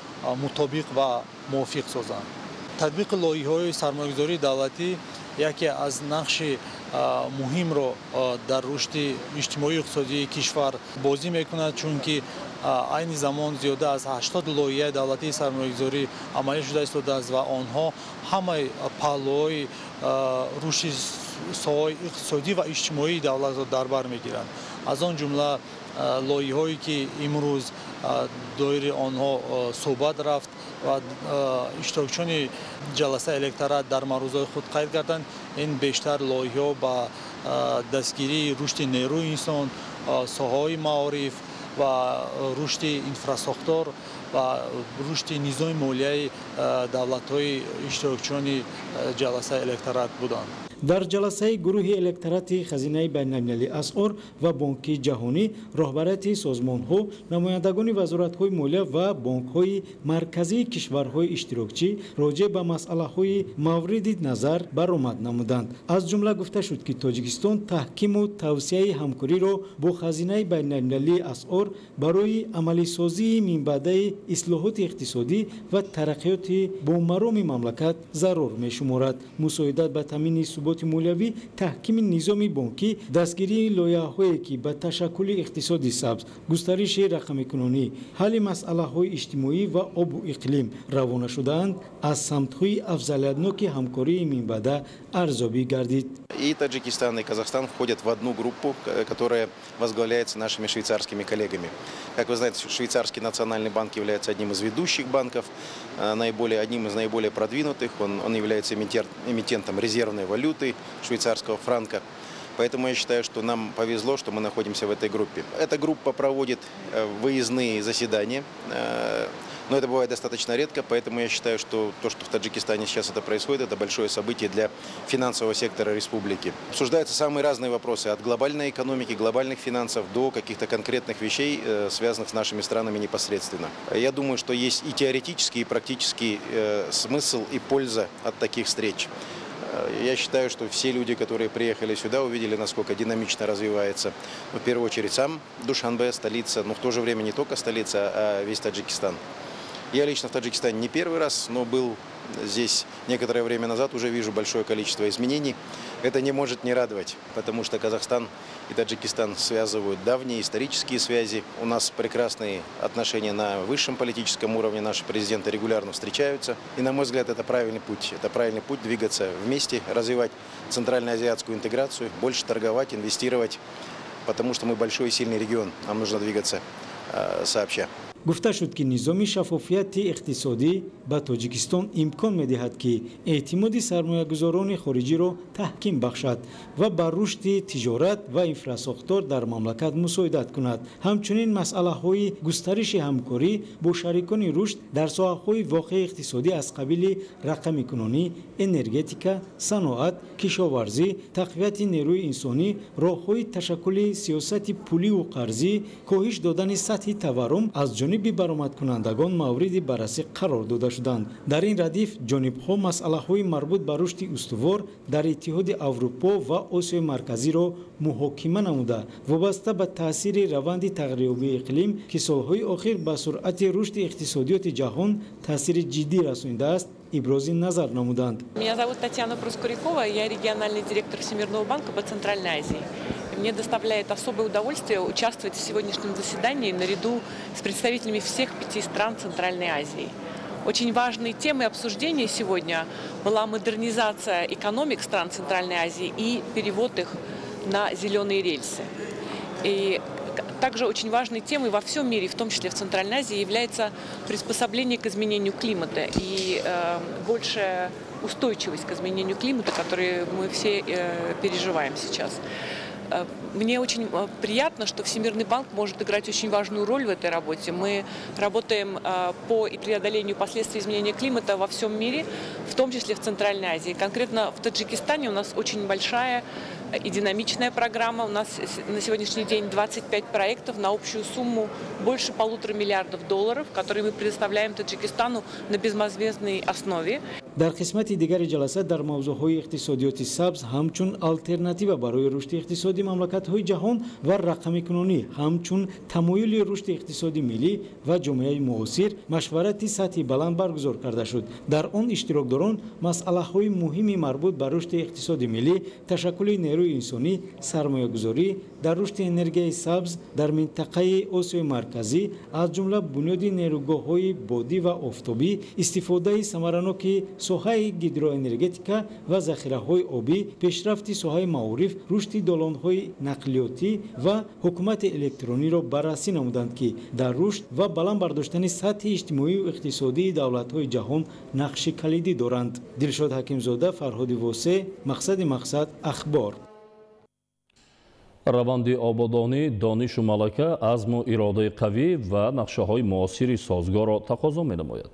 مطابق و موافق سازند. تطبیق لایحه‌های سرمایه‌گذاری دولتی یکی از نقش مهم را در رشد اجتماعی اقتصادی کشور بازی می‌کند، چون که این زمان زیاده از 80 لایحه دولتی سرمایه‌گذاری عملی شده است و آنها همه پهلوهای رشد ساحه اقتصادی و اجتماعی دولت را در بر می‌گیرند. از آن جمله لایحه‌هایی که امروز دایر آنها صحبت رفت و اشتراکچیان جلسه الکترات در معروضات خود قید کردند، این بیشتر لایحه‌ها با دستگیری رشد نیروی انسان، ساحه‌های معارف و رشد اینفراستراکتور و رشد نظام مالیه دولت‌های اشتراکچیان جلسه الکترات بودند. در جلسه گروه الکترات خزینه بین‌المللی اسعار و بانک جهانی، رهبران سازمان‌ها، نمایندگان وزارت‌های مالیه و بانک‌های مرکزی کشورهای اشتراکچی راجع به مسائل‌های مورد نظر برآمد نمودند. از جمله گفته شد که تاجیکستان تحکیم و توسعه همکاری را با خزینه بین‌المللی اسعار برای عملی سازی منبع اصلاحات اقتصادی و ترقیات با مرام مملکت ضرور می‌شمارد. مساعدت به تامین ثبات مالیوی، تحکیم نظام بانکی، دستگیری لایحه‌هایی که به تشکل اقتصادی سبز، گسترش رقم‌کنونی، حل مسائل‌های اجتماعی و آب و اقلیم روانه شده‌اند، از سمت‌های افضلیت‌ناک همکاری منبع ارزیابی گردید. И Таджикистан, и Казахстан входят в одну группу, которая возглавляется нашими швейцарскими коллегами. Как вы знаете, швейцарский национальный банк является одним из ведущих банков, одним из наиболее продвинутых. Он является эмитентом резервной валюты швейцарского франка. Поэтому я считаю, что нам повезло, что мы находимся в этой группе. Эта группа проводит выездные заседания, но это бывает достаточно редко, поэтому я считаю, что то, что в Таджикистане сейчас это происходит, это большое событие для финансового сектора республики. Обсуждаются самые разные вопросы, от глобальной экономики, глобальных финансов до каких-то конкретных вещей, связанных с нашими странами непосредственно. Я думаю, что есть и теоретический, и практический смысл и польза от таких встреч. Я считаю, что все люди, которые приехали сюда, увидели, насколько динамично развивается, в первую очередь, сам Душанбе, столица, но в то же время не только столица, а весь Таджикистан. Я лично в Таджикистане не первый раз, но был здесь некоторое время назад, уже вижу большое количество изменений. Это не может не радовать, потому что Казахстан и Таджикистан связывают давние исторические связи. У нас прекрасные отношения на высшем политическом уровне, наши президенты регулярно встречаются. И, на мой взгляд, это правильный путь. Это правильный путь двигаться вместе, развивать центральноазиатскую интеграцию, больше торговать, инвестировать, потому что мы большой и сильный регион, нам нужно двигаться сообща. گفته شد که نظام شفافیت اقتصادی به تاجیکستان امکان می‌دهد که اعتماد سرمایه‌گذاران خارجی را تحکیم بخشد و بر رشد تجارت و انفراستراکتور در مملکت مساعدت کند. همچنین مسئله‌های گسترش همکاری با شریکان رشد در ساحه‌های واقع اقتصادی از قبیل رقم‌کنونی، انرژتیکا، صنعت، کشاورزی، تقویت نیروی انسانی، راه‌های تشکل سیاست پولی و قرضی، کاهش دادن سطح تورم از جانب ҷониби баромадкунандагон мавриди баррасӣ қарор дода шуданд. Дар ин радиф ҷонибҳо масъалаҳои марбут ба рушди устувор дар иттиҳоди Аврупо ва Осиёи Марказиро муҳокима намуда, вобаста ба таъсири раванди тағйирёбии иқлим ки солҳои охир ба суръати рушди иқтисодиёти ҷаҳон таъсири ҷиддӣ расонидааст, ибрози назар намуданд. Меня зовут Татьяна Проскурякова, я региональный директор Всемирного банка по Центральной Азии. Мне доставляет особое удовольствие участвовать в сегодняшнем заседании наряду с представителями всех 5 стран Центральной Азии. Очень важной темой обсуждения сегодня была модернизация экономик стран Центральной Азии и перевод их на зеленые рельсы. И также очень важной темой во всем мире, в том числе в Центральной Азии, является приспособление к изменению климата и большая устойчивость к изменению климата, которую мы все переживаем сейчас. Мне очень приятно, что Всемирный банк может играть очень важную роль в этой работе. Мы работаем по преодолению последствий изменения климата во всем мире, в том числе в Центральной Азии. Конкретно в Таджикистане у нас очень большая и динамичная программа. У нас на сегодняшний день 25 проектов на общую сумму больше $1,5 миллиарда, которые мы предоставляем Таджикистану на безвозмездной основе. дар қисмати дигари ҷаласа дар мавзӯъҳои иқтисодиёти сабз ҳамчун алтернатива барои рушди иқтисоди мамлакатҳои ҷаҳон ва рақамикунонӣ ҳамчун тамоюли рушди иқтисоди миллӣ ва ҷомеаи муосир машварати сатҳи баланд баргузор карда шуд. дар он иштирокдорон масъалаҳои муҳими марбут ба рушди иқтисоди миллӣ, ташаккули нерӯи инсонӣ, сармоягузорӣ дар рушди энергияи сабз дар минтақаи Осиёи Марказӣ, аз ҷумла бунёди нерӯгоҳҳои бодӣ ва офтобӣ, истифодаи самараноки соҳаи гидроэнергетика ва захираҳои обӣ, пешрафти соҳаи маориф, рушди долонҳои нақлиётӣ ва ҳукумати электрониро баррасӣ намуданд, ки дар рушд ва баланд бардоштани сатҳи иҷтимоию иқтисодии давлатҳои ҷаҳон нақши калидӣ доранд. Дилшод Ҳакимзода, Фарҳоди Восеъ, Мақсади Мақсад, Ахбор. раванди ободонӣ, донишу малака, азму иродаи қавӣ ва нақшаҳои муосири созгорро тақозо менамояд.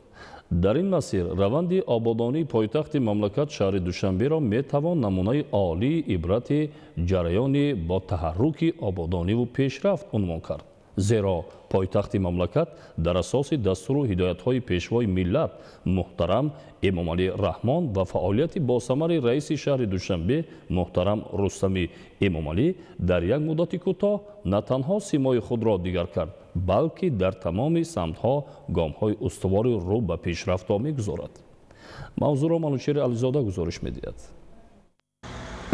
дар ин масир раванди ободонии пойтахти мамлакат шаҳри Душанберо метавон намунаи олии ибрати ҷараёни бо таҳарруки ободониву пешрафт унвон кард. зеро пойтахти мамлакат дар асоси дастуру ҳидоятҳои пешвои миллат муҳтарам Эмомалӣ Раҳмон ва фаъолияти босамари раиси шаҳри Душанбе муҳтарам Рустамӣ Эмомалӣ дар як муддати кӯтоҳ на танҳо симои худро дигар кард, балки дар тамоми самтҳо гомҳои устувори рӯ ба пешрафтҳо мегузорад. мавзӯъро Манучери Ализода гузориш медиҳад.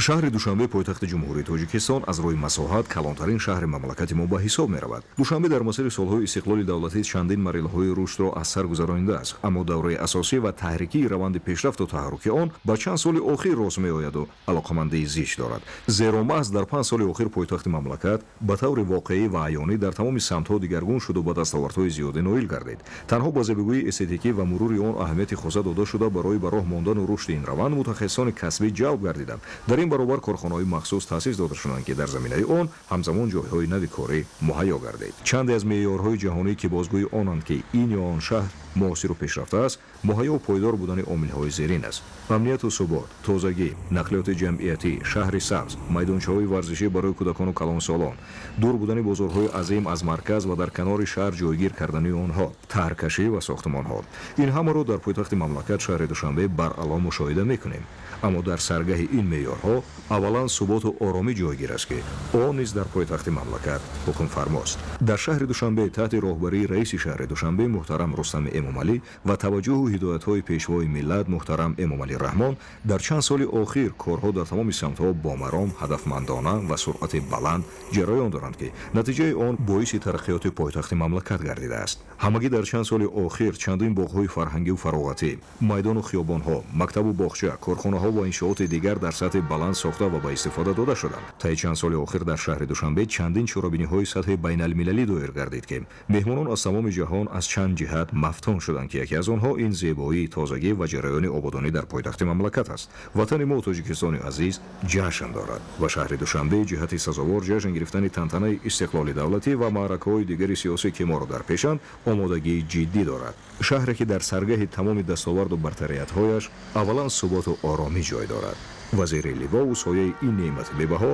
шаҳри Душанбе пойтахти ҷумҳурии Тоҷикистон аз рӯи масоҳат калонтарин шаҳри мамлакати мо ба ҳисоб меравад. Душанбе дар масири солҳои истиқлоли давлатӣ чандин марҳилаҳои рушдро аз сар гузаронидааст, аммо давраи асосӣ ва таҳрикии раванди пешрафту таҳарруки он ба чанд соли охир рост меояду алоқамандии зич дорад. зеро маҳз дар 5 соли охир пойтахти мамлакат ба таври воқеӣ ва аёнӣ дар тамоми самтҳо дигаргун шуду ба дастовардҳои зиёдӣ ноил гардид. танҳо ба зебогӯии эстетикӣ ва мурури он аҳамияти хосса дода шуда барои ба роҳ мондану рушди ин раванд мутахассисони касбӣ ҷалб гардиданд. дар ин баробар корхонаҳои махсус таъсис дода шуданд, ки дар заминаи он ҳамзамон ҷойҳои нави корӣ муҳайё гардид. чанде аз меъёрҳои ҷаҳонӣ ки бозгӯи онанд, ки ин ё он шаҳр муосиру пешрафта аст, муҳайё пойдор будани омилҳои зерин аст: амнияту субот, тозагӣ, нақлиёти ҷамъиятӣ, шаҳри сабз, майдончаҳои варзишӣ барои кӯдакону калонсолон, дур будани бозорҳои азим аз марказ ва дар канори шаҳр ҷойгир кардани онҳо, таҳркашӣ ва сохтмонҳо. ин ҳамаро дар пойтахти мамлакат шаҳри Душанбе баръало мушоҳида мекунем. аммо дар саргаҳи ин меъёрҳо аввалан суботу оромӣ ҷойгир аст, ки он низ дар пойтахти мамлакат ҳукмфармост. дар шаҳри Душанбе таҳти роҳбарии раиси шаҳри Душанбе муҳтарам Рустамӣ Эмомалӣ ва таваҷҷӯҳу ҳидоятҳои пешвои миллат муҳтарам Эмомалӣ Раҳмон дар чанд соли охир корҳо дар тамоми самтҳо бомарон, ҳадафмандона ва суръати баланд ҷараён доранд, ки натиҷаи он боиси тараққиёти пойтахти мамлакат гардидааст. ҳамагӣ дар чанд соли охир чандин боғҳои фарҳангиву фароғатӣ, майдону хиёбонҳо, мактабу боғча, корхонаҳо ва иншооти дигар дар сатҳи баланд сохта ва ба истифода дода шуданд. таи чанд соли охир дар шаҳри Душанбе чандин чорабиниҳои сатҳи байналмилалӣ доир гардид, ки меҳмонон аз тамоми ҷаҳон аз чанд ҷиҳат мафтун шуданд, ки яке аз онҳо ин зебоӣ, тозагӣ ва ҷараёни ободонӣ дар пойтахти мамлакат аст. ватани мо Тоҷикистони азиз ҷашн дорад ва шаҳри Душанбе ҷиҳати сазовор ҷашн гирифтани тантанаи истиқлоли давлатӣ ва маъракаҳои дигари сиёсӣ ки моро дар пешанд омодагии ҷиддӣ дорад. шаҳре ки дар саргаҳи тамоми дастоварду бартариятҳояш аввалан суботу оромӣ ҷой дорад ва зери ливову сояи ин неъмати бебаҳо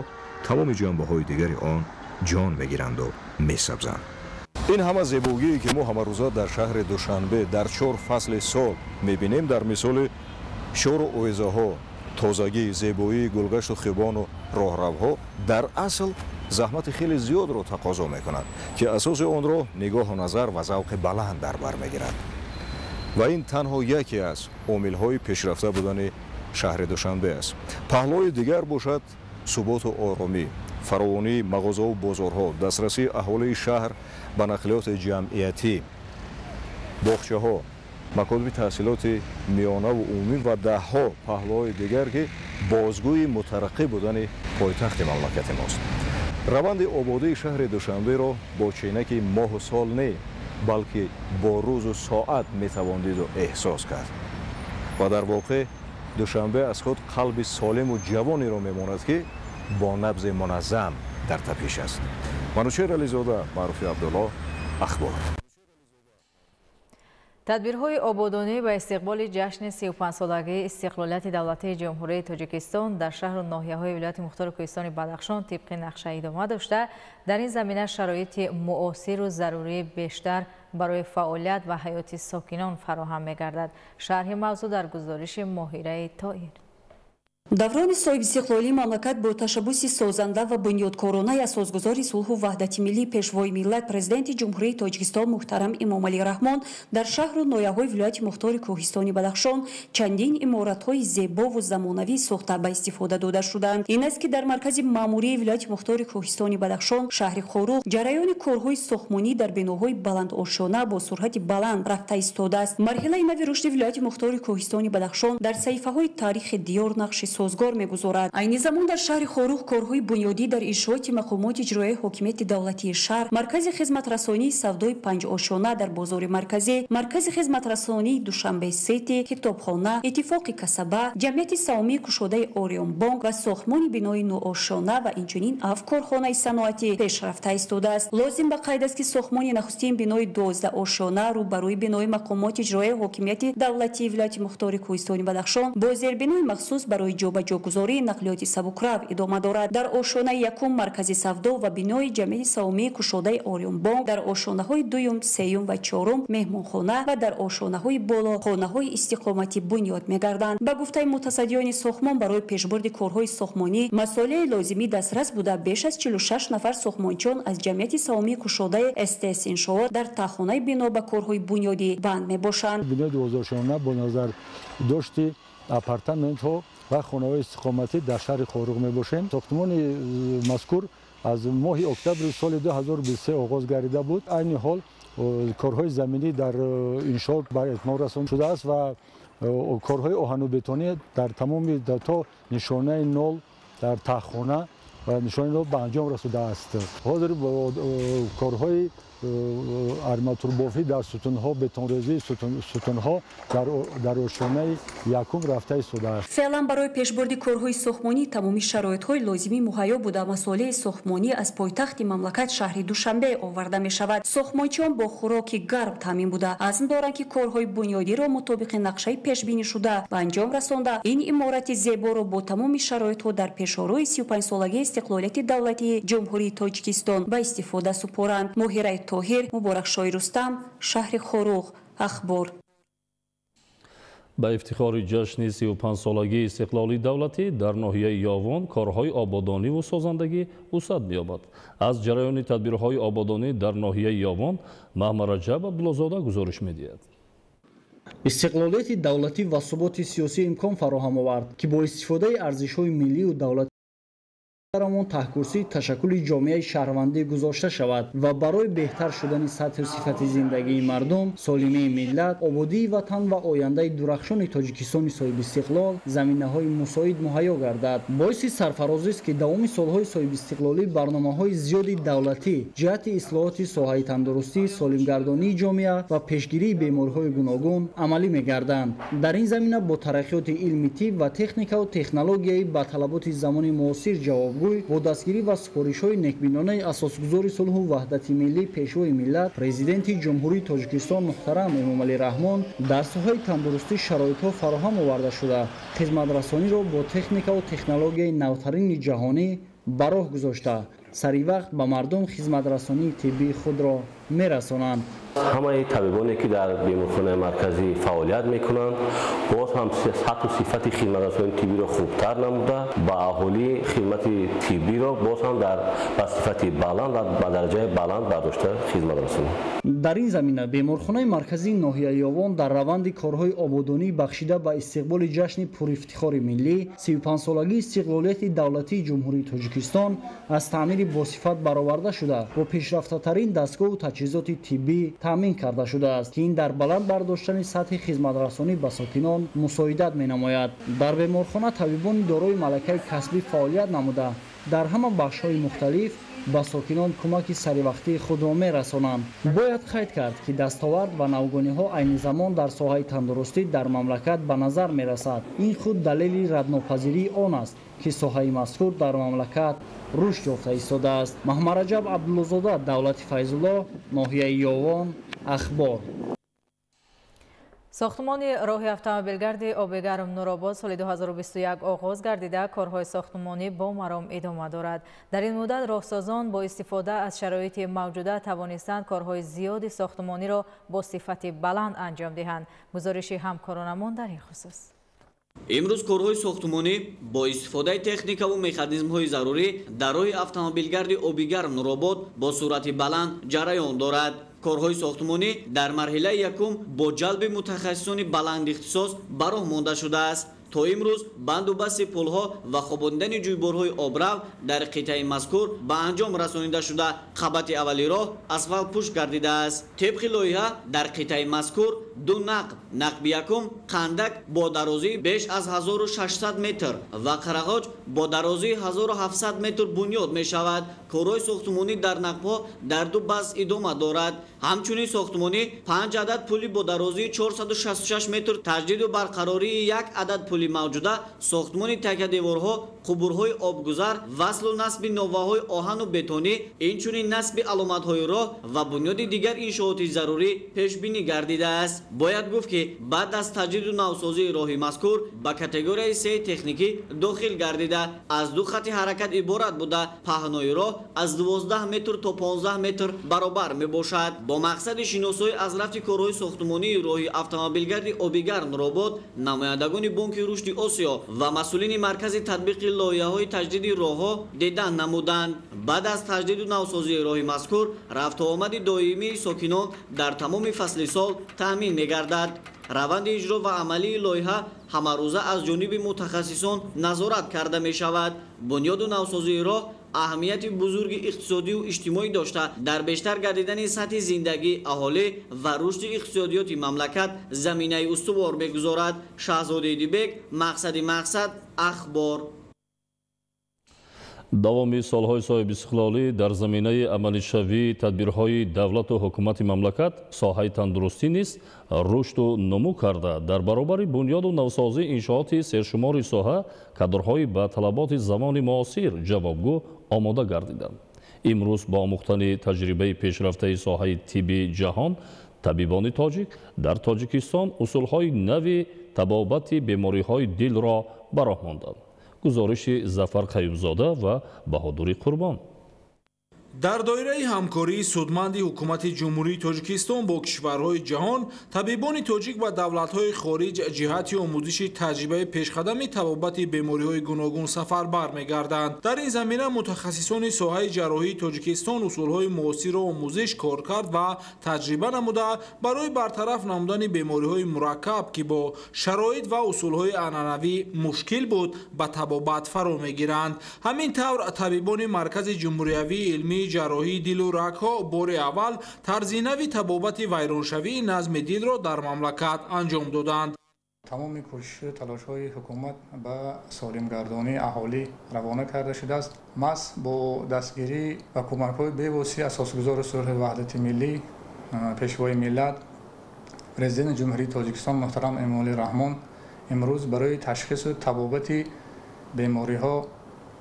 тамоми ҷанбаҳои дигари он ҷон мегиранду месабзанд. این همه زیبایی که ما همه روزا در شهر دوشنبه در 4 فصل سال میبینیم در مثال شور و اویزه‌ها، تازگی، زیبایی گلگشت و خیابان و راهروها در اصل زحمت خیلی زیاد رو تقاضا میکند که اساس آن را نگاه و نظر و ذوق بلند در بر میگیرد و این تنها یکی از عامل‌های پیشرفته بودن شهر دوشنبه است. پهلوی دیگر باشد ثبات و آرامی، فراوانی مغازه و بازارها، دسترسی اهالی شهر به نقلیات جمعیتی، باغچه‌ها، مکاتب تحصیلات میانه و عمومی و ده‌ها پهلوهای دیگر که بازگوی مترقی بودن پایتخت مملکت ماست. روند آبادی شهر دوشنبه را با چینک ماه و سال نه بلکه با روز و ساعت میتوان دید و احساس کرد و در واقع دوشنبه از خود قلب سالم و جوانی را میماند که با نبض منظم در تپش است. منوچهر علیزاده، معروف عبدالله، اخبار. تدبیرهای آبادانی به استقبال جشن 35 سالگی استقلالیت دولتی جمهوری تاجیکستان در شهر و ناحیه‌های ولایت مختار کوهستان بدخشان طبق نقشه ادامه داشته، در این زمینه شرایط معاصر و ضروری بیشتر برای فعالیت و حیات ساکنان فراهم می‌گردد. شرح موضوع در گزارش ماهیره طاهر. даврони соҳибистиқлолии мамлакат бо ташаббуси созанда ва бунёдкоронаи асосгузори сулҳу ваҳдати миллӣ пешвои миллат президенти ҷумҳурии тоҷикистон муҳтарам Эмомалӣ Раҳмон дар шаҳру ноҳияҳои вилояти мухтори кӯҳистони Бадахшон чандин иморатҳои зебову замонавӣ сохта ба истифода дода шуданд. ин аст ки дар маркази маъмурии вилояти мухтори кӯҳистони Бадахшон шаҳри Хорух ҷараёни корҳои сохтмонӣ дар биноҳои баландошона бо суръати баланд рафта истодааст. марҳилаи нави рушди вилояти мухтори кӯҳистони Бадахшон дар саҳифаҳои тарихи диёр нақши созгор мегузорад. айни замон дар шаҳри Хорух корҳои бунёдӣ дар иҷроити мақомоти иҷроияи ҳокимияти давлатии шаҳр, маркази хизматрасонии савдои панҷошона дар бозори марказӣ, маркази хизматрасонии Душанбе Сити, китобхона, иттифоқи Касаба, ҷамъияти саҳмии кушодаи Орион Бонк ва сохтмони бинои Нуошона ва инчунин корхонаи саноатӣ пешрафта истодааст. лозим ба қайд аст ки сохтмони нахустин бинои 12 ошона рӯ ба рӯи бинои мақомоти иҷроияи ҳокимияти давлатии вилояти мухтори кӯҳистони Бадахшон бо зербинои махсус барои ҷобаҷогузории нақлиёти сабукрав идома дорад. дар ошонаи якум маркази савдо ва бинои ҷамъияти саҳмии кушодаи Орион Бонк, дар ошонаҳои дуюм, сеюм ва чорум меҳмонхона ва дар ошонаҳои боло хонаҳои истиқоматӣ бунёд мегарданд. ба гуфтаи мутасаддиёни сохтмон барои пешбурди корҳои сохтмонӣ масъулияи лозимӣ дастрас буда беш аз 46 нафар сохтмончиён аз ҷамъияти саҳмии кушодаи СТС иншоот дар таххонаи бино ба корҳои бунёдӣ банд мебошанд. бинои 12 ошона бо назар дошти апартаментҳо ва хонаҳои истиқоматӣ дар шаҳри Хорух мебошем. сохтмони мазкур аз моҳи октябри соли 2023 оғоз гардида буд. айни ҳол корҳои заминӣ дар иншоот ба этмом расонда шудааст ва корҳои оҳанубетонӣ дар тамоми то нишонаи нол дар таххона ва нишонаи нол ба анҷом расудааст. ҳозир корҳои арматурбофӣ дар сутунҳо, бетонрезии сутунҳо дар ошонаи якум рафта истодааст. феълан барои пешбурди корҳои сохтмонӣ тамоми шароитҳои лозимӣ муҳайё буда масъулияи сохтмонӣ аз пойтахти мамлакат шаҳри Душанбе оварда мешавад. сохтмончиён бо хӯроки гарм таъмин буда азм доранд ки корҳои бунёдиро мутобиқи нақшаи пешбинӣ шуда ба анҷом расонда ин иморати зеборо бо тамоми шароитҳо дар пешоруи 35 солагии истиқлолияти давлатии ҷумҳурии Тоҷикистон ба истифода супоранд. моҳира طاهر، مبارکشای رستم، شهر خروغ. اخبار. با افتخار جشن 35 سالگی استقلالی دولتی در ناحیه یاوان کارهای آبادانی و سازندگی وسعت می‌یابد. از جریان تدبیرهای آبادانی در ناحیه یاوان محمد رجب عبدالله‌زاده گزارش می‌دهد. استقلالیت دولتی و ثبات سیاسی امکان فراهم آورد که با استفاده ارزش‌های ملی و دولتی درمان تحکرسی تشکل جامعه شهروندی گذاشته شود و برای بهتر شدن سطح و صفت زندگی مردم، سالمی ملت، آبادی وطن و آینده درخشان تاجیکستان صاحب استقلال زمینه‌های مساعد مهیا گردد. باعث سرفرازی است که دوام سالهای صاحب استقلالی برنامه‌های زیادی دولتی جهت اصلاحات ساحه تندرستی، سالمگردانی جامعه و پیشگیری بیماری‌های گوناگون عملی می‌گردند. در این زمینه با ترقیات علمی طب و تکنیک و تکنولوژی با طلبات زمان معاصر جواب با دستگیری و سپارش‌های نیکبینانه اساسگزار صلح و وحدت ملی پیشوای ملت پرزیدنت جمهوری تاجیکستان محترم امامعلی رحمان در ساحه تندرستی شرایط‌ها فراهم آورده شده خدمت‌رسانی را با تکنیک و تکنولوژی نوترین جهانی به راه گذاشته سری وقت به مردم خدمت‌رسانی طبی خود را میرسانند. همه طبیبانی که در بیمارخانه مرکزی فعالیت میکنند باز هم سطح و صفت خدمات طبی را خوبتر نموده با اهالی خدمت طبی را باز هم در صفت بلند و با درجه بلند برداشته خدمت رسانند. در این زمینه بیمارخانه مرکزی ناحیه یاوان در روند کارهای آبادانی بخشیده به استقبال جشن پرافتخار ملی 35 سالگی استقلالیت دولتی جمهوری تاجیکستان از تعمیر باصفت برآورده شده و پیشرفته‌ترین دستگاه و تجهیزات طبی تامین کرده شده است که این در بلند برداشتن سطح خدمترسانی به ساکنان مساعدت می‌نماید. در بیمارخانه طبیبان دارای ملکه کسبی فعالیت نموده در همه بخش‌های مختلف با ساکنان کمک سریوقتی خود را می‌رسانند. باید قید کرد که دستاورد و نوگانی‌ها عین زمان در ساحه تندرستی در مملکت به نظر می‌رسد. این خود دلیل ردناپذیری آن است که ساحه مذکور در مملکت رشد یافته ایستاده است. محمد رجب عبدالله‌زاده، دولت فیض‌الله، ناحیه یاوان، اخبار. ساختمان راه اتومبیلگرد آبگرم نورآباد سال 2021 آغاز گردیده کارهای ساختمانی با مرام ادامه دارد. در این مدت راهسازان با استفاده از شرایط موجوده توانستند کارهای زیاد ساختمانی را با صفت بلند انجام دهند. گزارش همکارانمان در این خصوص. امروز کارهای ساختمانی با استفاده تکنیک و مکانیزم‌های ضروری در راه اتومبیلگرد آبگرم نورآباد با سرعت بلند جریان دارد. کارهای ساختمانی در مرحله یکم با جلب متخصصان بلند اختصاص به راه مانده شده است. تا امروز بند و بست پلها و خواباندن جویبارهای آبرو در قطعه مذکور به انجام رسانیده شده. خبط اولی راه اسفالت پوش گردیده است. طبق لایحه در قطعه مذکور دو نقب یکم قندک با درازی بیش از 1600 متر و قرغاج با درازی 1700 متر بنیاد می شود. کارهای ساختمانی در نقب‌ها در دو بست ادامه دارد. همچنین ساختمانی 5 عدد پلی با درازی 466 متر تجدید و برقراری یک عدد پلی موجوده، ساختمان تکه دیوارها، قبورهای آبگذر، وصل و نصب نوه‌های آهن و بتونی، اینچنین نصب علامت‌های راه و بنیاد دیگر انشاءات ضروری پیش بینی گردیده است. باید گفت که بعد از تجدید و نوسازی راه مذکور با کاتگوری 3 تکنیکی داخل گردیده، از دو خط حرکت عبارت بوده. پهنای راه از 12 متر تا 15 متر برابر می باشد. با مقصد شناسایی از رفت کارهای ساختمانی راه اتومبیلگرد آبگرم نورآباد، نمایندگان بانک رشد آسیا و مسئولین مرکز تطبیق لایحه‌های تجدید راه‌ها دیدن نمودند. بعد از تجدید و نوسازی راه مذکور، رفت و آمد دائمی ساکنان در تمام فصل سال تامین می‌گردد. روند اجرا و عملی لایحه همه روزه از جانب متخصصان نظارت کرده می شود. بنیاد و نوسازی راه اهمیت بزرگ اقتصادی و اجتماعی داشته در بیشتر گردیدن سطح زندگی اهالی و رشد اقتصادیات مملکت زمینه استوار می‌گذارد. شاهزاده دیبک، مقصد اخبار. давоми солҳои соҳиби истиқлолӣ дар заминаи амалишавии тадбирҳои давлату ҳукумати мамлакат соҳаи тандурустӣ низ рушду нумӯ карда дар баробари бунёду навсозии иншооти сершумори соҳа кадрҳои ба талаботи замони муосир ҷавобгӯ омода гардиданд. имрӯз бо омӯхтани таҷрибаи пешрафтаи соҳаи тибби ҷаҳон табибони тоҷик дар тоҷикистон усулҳои нави табобати бемориҳои дилро ба роҳ монданд. гузориши Зафар Қаюмзода ва Баҳодури Қурбон. дар доираи ҳамкории судманди ҳукумати ҷумҳурии тоҷикистон бо кишварҳои ҷаҳон, табибони тоҷик ва давлатҳои хориҷ ҷиҳати омӯзиши таҷрибаи пешқадами табобати бемориҳои гуногун сафарбар мегарданд. дар ин замина мутахассисони соҳаи ҷарроҳии тоҷикистон усулҳои муосирро омӯзиш, коркард ва таҷриба намуда барои бартараф намудани бемориҳои мураккаб ки бо шароит ва усулҳои анъанавӣ мушкил буд ба табобат фаро мегиранд. ҳамин тавр табибони маркази ҷумҳуриявии илмии ҷарроҳии дилу рагҳо бори аввал тарзи нави табобати вайроншавии назми дилро дар мамлакат анҷом доданд. тамоми кӯшишу талошҳои ҳукумат ба солимгардонии аҳолӣ равона карда шудааст. мас бо дастгирӣ ва кӯмакҳои бевосита асосгузори сулҳи ваҳдати миллӣ, пешвои миллат, президенти ҷумҳурии тоҷикистон муҳтарам эмомалӣ раҳмон имрӯз барои ташхису табобати бемориҳо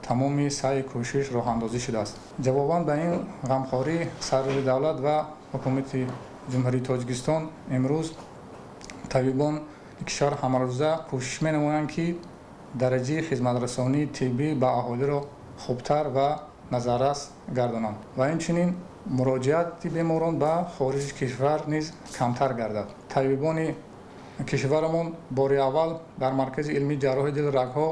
тамоми саъи кӯшиш роҳандозӣ шудааст. ҷавобан ба ин ғамхорӣ сарвари давлат ва ҳукумати ҷумҳурии тоҷикистон имрӯз табибон кишвар ҳамарӯза кӯшиш менамоянд ки дараҷаи хизматрасонии тиббӣ ба аҳолиро хубтар ва назаррас гардонанд ва инчунин муроҷиати беморон ба хориҷи кишвар низ камтар гардад. Табибони кишварамон бори аввал дар маркази илмии ҷарроҳии дил рагҳо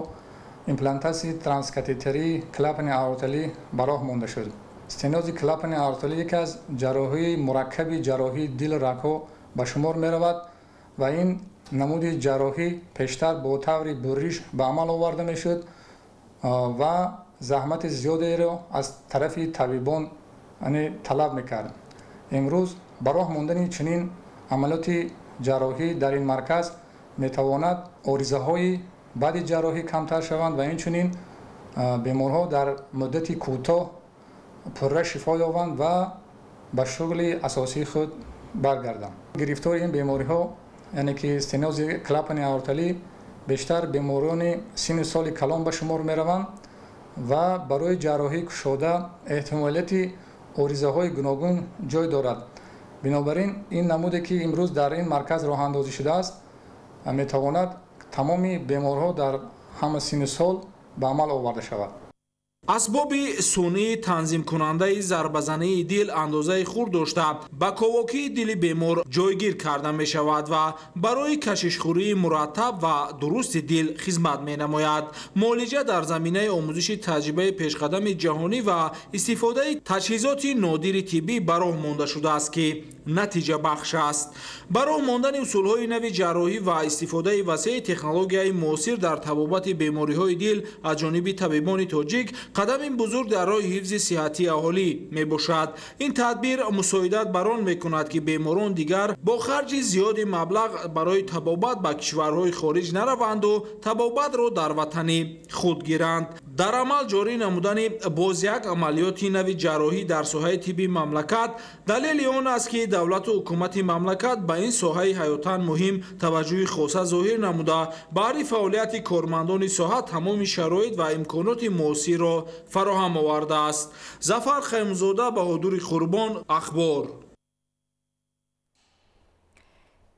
имплантасияи транскатетерии клапани аорталӣ ба роҳ монда шуд. стенози клапани аорталӣ яке аз ҷарроҳии мураккаби ҷарроҳии дил рагҳо ба шумор меравад ва ин намуди ҷарроҳӣ пештар бо таври буриш ба амал оварда мешуд ва заҳмати зиёдеро аз тарафи табибон талаб мекард. имрӯз ба роҳ мондани чунин амалиёти ҷарроҳӣ дар ин марказ метавонад оризаҳои баъди ҷарроҳӣ камтар шаванд ва инчунин беморҳо дар муддати кӯтоҳ пурра шифо ёбанд ва ба шуғли асосии худ баргарданд. гирифтори ин бемориҳо яъне ки стенози клапани аорталӣ бештар беморони синни соли калон ба шумор мераванд ва барои ҷарроҳии кушода эҳтимолияти оризаҳои гуногун ҷой дорад. бинобар ин ин намуде ки имрӯз дар ин марказ роҳандозӣ шудааст метавонад тамоми беморҳо дар ҳама синни сол ба амал оварда шавад. асбоби сунъии танзимкунандаи зарбазании дил андозаи хурд дошта ба ковокии дили бемор ҷойгир карда мешавад ва барои кашишхӯрии мураттаб ва дурусти дил хизмат менамояд. муолиҷа дар заминаи омӯзиши таҷрибаи пешқадами ҷаҳонӣ ва истифодаи таҷҳизоти нодири тиббӣ ба роҳ монда шудааст ки натиҷабахш аст. ба роҳ мондани усулҳои нави ҷарроҳӣ ва истифодаи васеъи технологияи муосир дар табобати бемориҳои дил аз ҷониби табибони тоҷик қадами бузург дар роҳи ҳифзи сиҳатии аҳолӣ мебошад. ин тадбир мусоидат бар он мекунад ки беморон дигар бо харҷи зиёди маблағ барои табобат ба кишварҳои хориҷ нараванду табобатро дар ватани худ гиранд. дар амал ҷорӣ намудани боз як амалиёти нави ҷарроҳӣ дар соҳаи тибби мамлакат далели он аст ки давлату ҳукумати мамлакат ба ин соҳаи ҳаётан муҳим таваҷҷӯҳи хоса зоҳир намуда баҳри фаъолияти кормандони соҳа тамоми шароит ва имконоти муосирро фароҳам овардааст. зафар хаймзода, баҳодури қурбон, ахбор.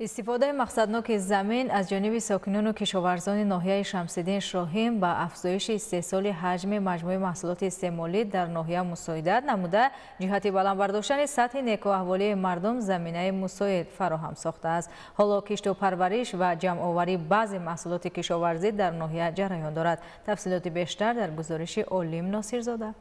استفاده مقصدناک زمین از جانب ساکنان و کشاورزان ناحیه شمس‌الدین شاهین به افزایش استحصال حجم مجموعه محصولات استعمالی در ناحیه مساعدت نموده، جهت بلند برداشتن سطح نیکوحوالی مردم زمینه مساعد فراهم ساخته است. حالا کشت و پرورش و جمع آوری بعضی محصولات کشاورزی در ناحیه جریان دارد. تفصیلات بیشتر در گزارش علیم ناصرزاده.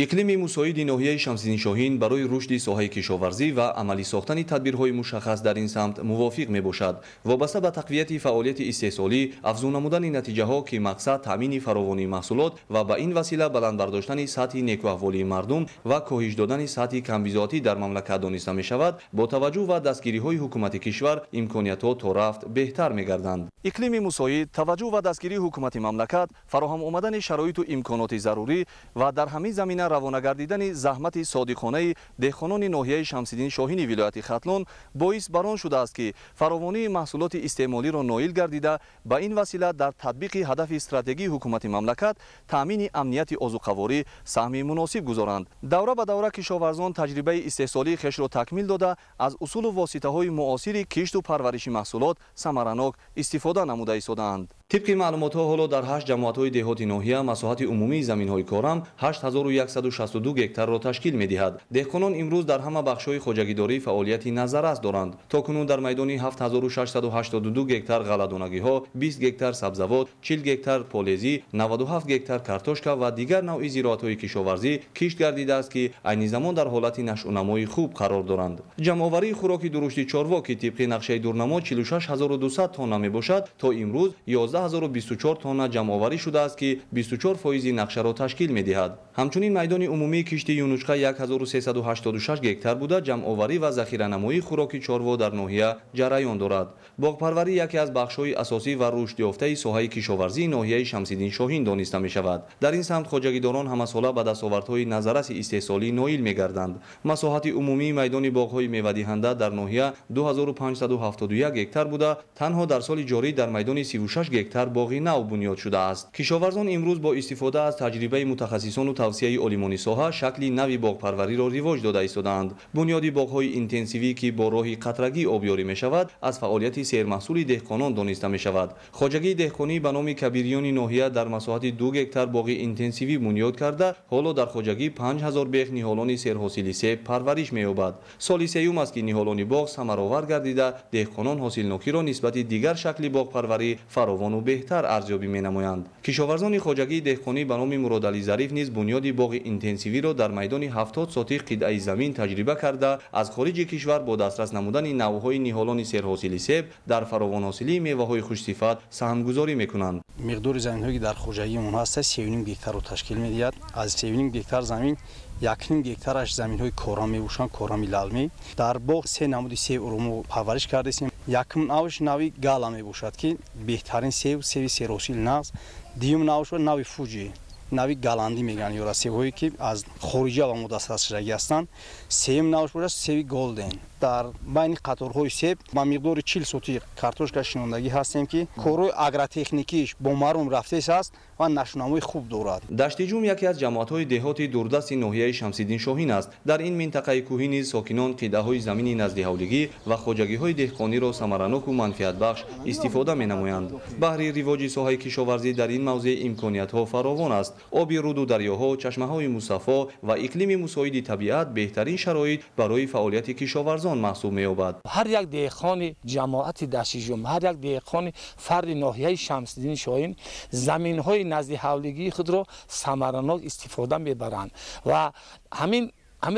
اقلیم مساعد ناحیه شمس‌الدین شاهین برای رشد ساحه کشاورزی و عملی ساختن تدبیرهای مشخص در این سمت موافق میباشد. وابسته به تقویت فعالیت استحصالی، افزون نمودن نتیجه ها که مقصد تامین فراوانی محصولات و به این وسیله بلند برداشتن سطح نیکوحوالی مردم و کاهش دادن سطح کمبیزاتی در مملکت دانسته می شود، با توجه و دستگیری های حکومت کشور امکانیت ها تا رفت بهتر میگردند. اقلیم مساعد، توجه و دستگیری حکومت مملکت، فراهم آمدن شرایط و امکانات ضروری و در همه زمینه روانه گردیدن زحمت صادقانه دهقانان ناحیه شمس‌الدین شاهین ولایت ختلان باعث بر آن شده است که فراوانی محصولات استعمالی را نایل گردیده به این وسیله در تطبیق هدف استراتژی حکومت مملکت تامین امنیت آذوقه‌واری سهم مناسب گذارند. دوره به دوره کشاورزان تجربه استحصالی خویش را تکمیل داده از اصول و واسطه‌های معاصر کشت و پرورش محصولات ثمرناک استفاده نموده ایستادند. طبق معلومات ها حالا در 8 جماعت‌های دهاتی ناحیه مساحت عمومی زمین‌های کارم 8162 گکتار را تشکیل می‌دهد. دهقانان امروز در همه بخش‌های خواجگیداری فعالیتی نظررس دارند. تاکنون در میدان 7682 گکتار غله‌دانگی‌ها، 20 گکتار سبزوات، 40 گکتار پالزی، 97 گکتار کارتوشکا و دیگر نوع زراعت‌های کشاورزی کشت گردیده است که عین زمان در حالت نشوونمای خوب قرار دارند. جمع‌آوری خوراک درشت چاروا که طبق نقشه دورنما 46200 تن میباشد تا امروز 11024 تن جمع‌آوری شده است که 24% نقشه را تشکیل می‌دهد. همچنین میدان عمومی کشتی یونوشقا 1386 گکتار بوده جمع‌آوری و ذخیره‌نمایی خوراک چاروا در ناحیه جریان دارد. باغپروری یکی از بخش‌های اساسی و رشد یافته ساحه کشاورزی ناحیه شمس‌الدین شاهین دانسته می‌شود. در این سمت خواجگیداران همساله به دستاوردهای نظررس استحصالی نائل می‌گردند. مساحت عمومی میدان باغ‌های میوه‌دهنده در ناحیه 2571 گکتار بوده، تنها در سال جاری در میدان 36 گکتار گکتار باغی نو بنیاد شده است. کشاورزان امروز با استفاده از تجربه متخصصان و توصیه عالمان ساحه شکل نوی باغپروری را رواج داده ایستادند. بنیاد باغ‌های اینتنسیوی که با راه قطرگی آبیاری می‌شود از فعالیت سیرمحصول دهقانان دانسته می‌شود. خواجگی دهقانی به نام کبیریان ناحیه در مساحت 2 گکتار باغ اینتنسیوی بنیاد کرده حالا در خواجگی 5000 بیخ نهالان سیرحاصلی سیب پرورش می‌یابد. سال سوم است که نهالان باغ ثمرآور گردیده دهقانان حاصلناکی را نسبت دیگر شکل باغپروری فراوان و بهتر ارزیابی می‌نمایند. کشاورزان خواجگی دهقانی به نام مراد علی ظریف نیز بنیاد باغ اینتنسیوی را در میدان 70 ساتیق قطعه زمین تجربه کرده از خارج کشور با دسترس نمودن نوع‌های نهالان سیرحاصلی سیب در فراوان حاصلی میوه‌های خوش‌صفت سهمگذاری می‌کنند. مقدار زمین‌هایی که در خواجگی اونها هست 3.5 گکتار رو تشکیل می‌دهد. از 3.5 گکتار زمین 1.5 گکتارش زمین‌های کرامی باشند، کرامی لالمی. در باغ 3 نمود سیب رو پرورش کردیم. یکم نوعش نوی گالا میباشد که بهترین سیب سیرحاصل ناز. دیوم نوعش نوی فوجی نوی گالاندی میگن یا سیب‌هایی که از خارجی و دسترس شدگی هستند. سیم نوعش بود سیب گلدن. در بین قطارهای سیب با مقدار 40 سوتی کارتوشکا شنوندگی هستیم که کارهای آگراتکنیکیش با مردم رفته است و نشنامه خوب دارد. دشت جوم یکی از جماعت‌های دهاتی دوردست ناحیه شمس‌الدین شاهین است. در این منطقه کوهی نیز ساکنان قطعه‌های زمینی نزد حولگی و خواجگی‌های دهقانی را ثمراناک و منفعت بخش استفاده می‌نمایند. بهره رواج ساحه کشاورزی در این موضع امکانیت‌ها فراوان است. آب رود و دریاها، چشمه‌های مصفا و اقلیم مساعد طبیعت بهترین شرایط برای فعالیت کشاورزان محسوب می‌یابد. هر یک دهقان جماعت دشت جوم، هر یک دهقان فرد ناحیه شمس‌الدین شاهین زمین‌های نزد حولگی خود را ثمراناک استفاده می‌برند و همین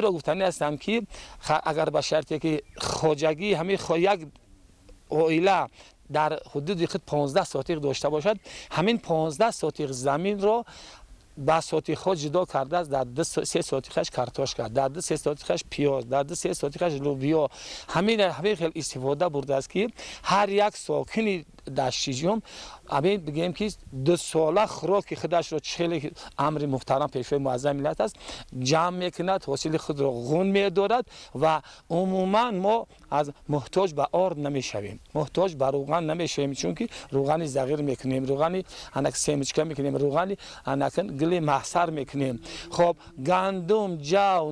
را گفتنی هستم که اگر به شرطی که خواجگی همین یک عائله در حدود خود 15 ساتیق داشته باشد، همین 15 ساتیق زمین را با ساتیخ‌ها جدا کرده است. در 3 ساتیخش کارتوشکا، در 3 ساتیخش پیاز، در 3 ساتیخش لوبیا، همین خیلی استفاده برده است که هر یک ساکن دشت جوم همین بگیم که 2 ساله خوراک خودش را 40 امر محترم پیشوای معظم ملت است جمع میکند، حاصل خود را غون می‌دارد و عموما ما از محتاج به آرد نمیشویم، محتاج به روغن نمیشویم، چون که روغن زغیر میکنیم، روغن انک سیمچکا میکنیم، روغن انک گلی محصر میکنیم. خب گندم، جو،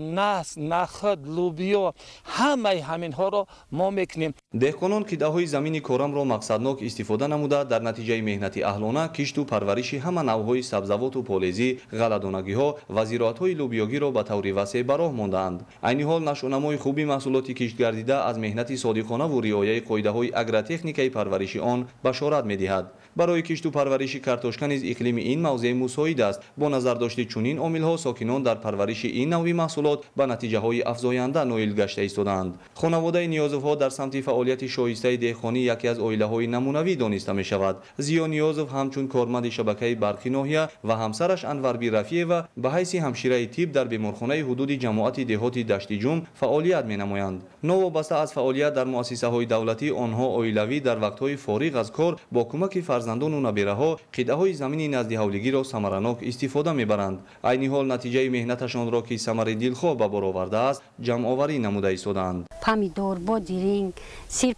نخود، لوبیا همه همین ها را ما میکنیم. دهقانان قطعه‌های زمین کارم را مقصدناک استفاده نموده در نتیجه مهنت اهلانه کشت و پرورش همه نوع‌های سبزوات و پالزی، غله‌دانگی‌ها و زراعت‌های لوبیاگی را به طور وسیع به راه مانده‌اند. عین حال نشونمای خوبی محصولات کشت گردیده از مهنت صادقانه و رعایت قاعده‌های اگراتکنیکی پرورشی آن بشارت می‌دهد. برای کشت و پرورش کارتوشکا نیز اقلیم این موضع مساعد است. با نظر داشت چنین عامل‌ها ساکنان در پرورش این نوع محصولات به نتیجه‌های افزاینده نائل گشته ایستادند. خانواده نیازوف‌ها در سمت فعالیت شایسته دهقانی یکی از عائله‌های نمونوی دانسته می‌شود. زیا نیازوف همچون کارمند شبکه برقی ناحیه و همسرش انور بی رفیعه به حیث همشیره طب در بیمارخانه حدود جماعت دهاتی دشت جوم فعالیت می‌نمایند. نوابسته از فعالیت در مؤسسه‌های دولتی، آنها عائلوی در وقت‌های فارغ از کار با کمک فرزندان و نبیره‌ها قطعه‌های زمین نزد حولگی را ثمراناک استفاده می‌برند. عین حال نتیجه مهنتشان را که ثمر دلخواه به بار آورده است جمع‌آوری نموده ایستادند. پامیدور، بادرینگ، سیر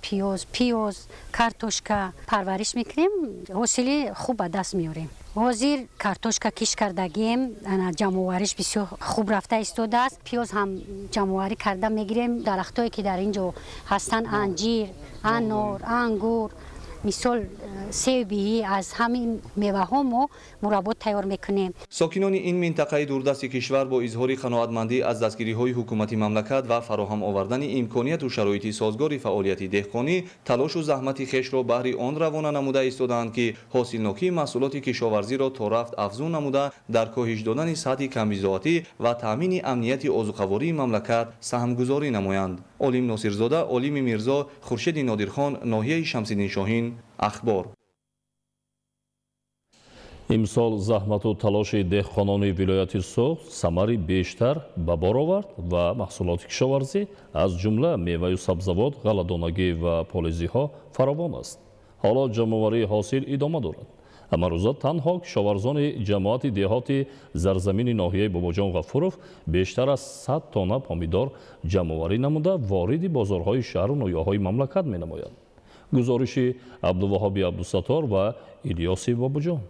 پیاز، کارتوشکا پرورش میکنیم، حاصل خوب به دست میاریم. حاضر کارتوشکا کش کردگیم، جمع‌آوریش بسیار خوب رفته ایستاده است. پیاز هم جمع‌آوری کرده میگیریم. درختایی که در اینجا هستن انجیر، انار، انگور، مثال سیبی، از همین میوه ها ما مربا تیار میکنیم. ساکنان این منطقه دوردست کشور با اظهار قناعتمندی از دستگیری های حکومتی مملکت و فراهم آوردن امکانیت و شرایط سازگار فعالیت دهقانی تلاش و زحمت خویش را بهر آن روانه نموده ایستادند که حاصلناکی محصولات کشاورزی را تا رفت افزون نموده در کاهش دادن سطح کمبیزاتی و تامین امنیت آذوقه‌واری مملکت سهمگذاری نمایند. عالم ناصرزاده، عالم میرزا، خورشید نادرخان، ناحیه شمس‌الدین شاهین، اخبار. امسال زحمت و تلاش دهقانان ولایت سوخ ثمری بیشتر به بار آورد و محصولات کشاورزی از جمله میوه و سبزوات، غله‌دانگی و پالزی‌ها فراوان است. حالا جمع‌آوری حاصل ادامه دارد. اما روزا تنها کشاورزان جماعت دهاتی زرزمین ناحیه باباجان غفورов بیشتر از 100 تانه پامیدار جمع‌آوری نموده وارد بازارهای شهر و ناحیه‌های مملکت می‌نمایند. гузориши абдуваҳоби абдусаттор ва илёси бобуҷон.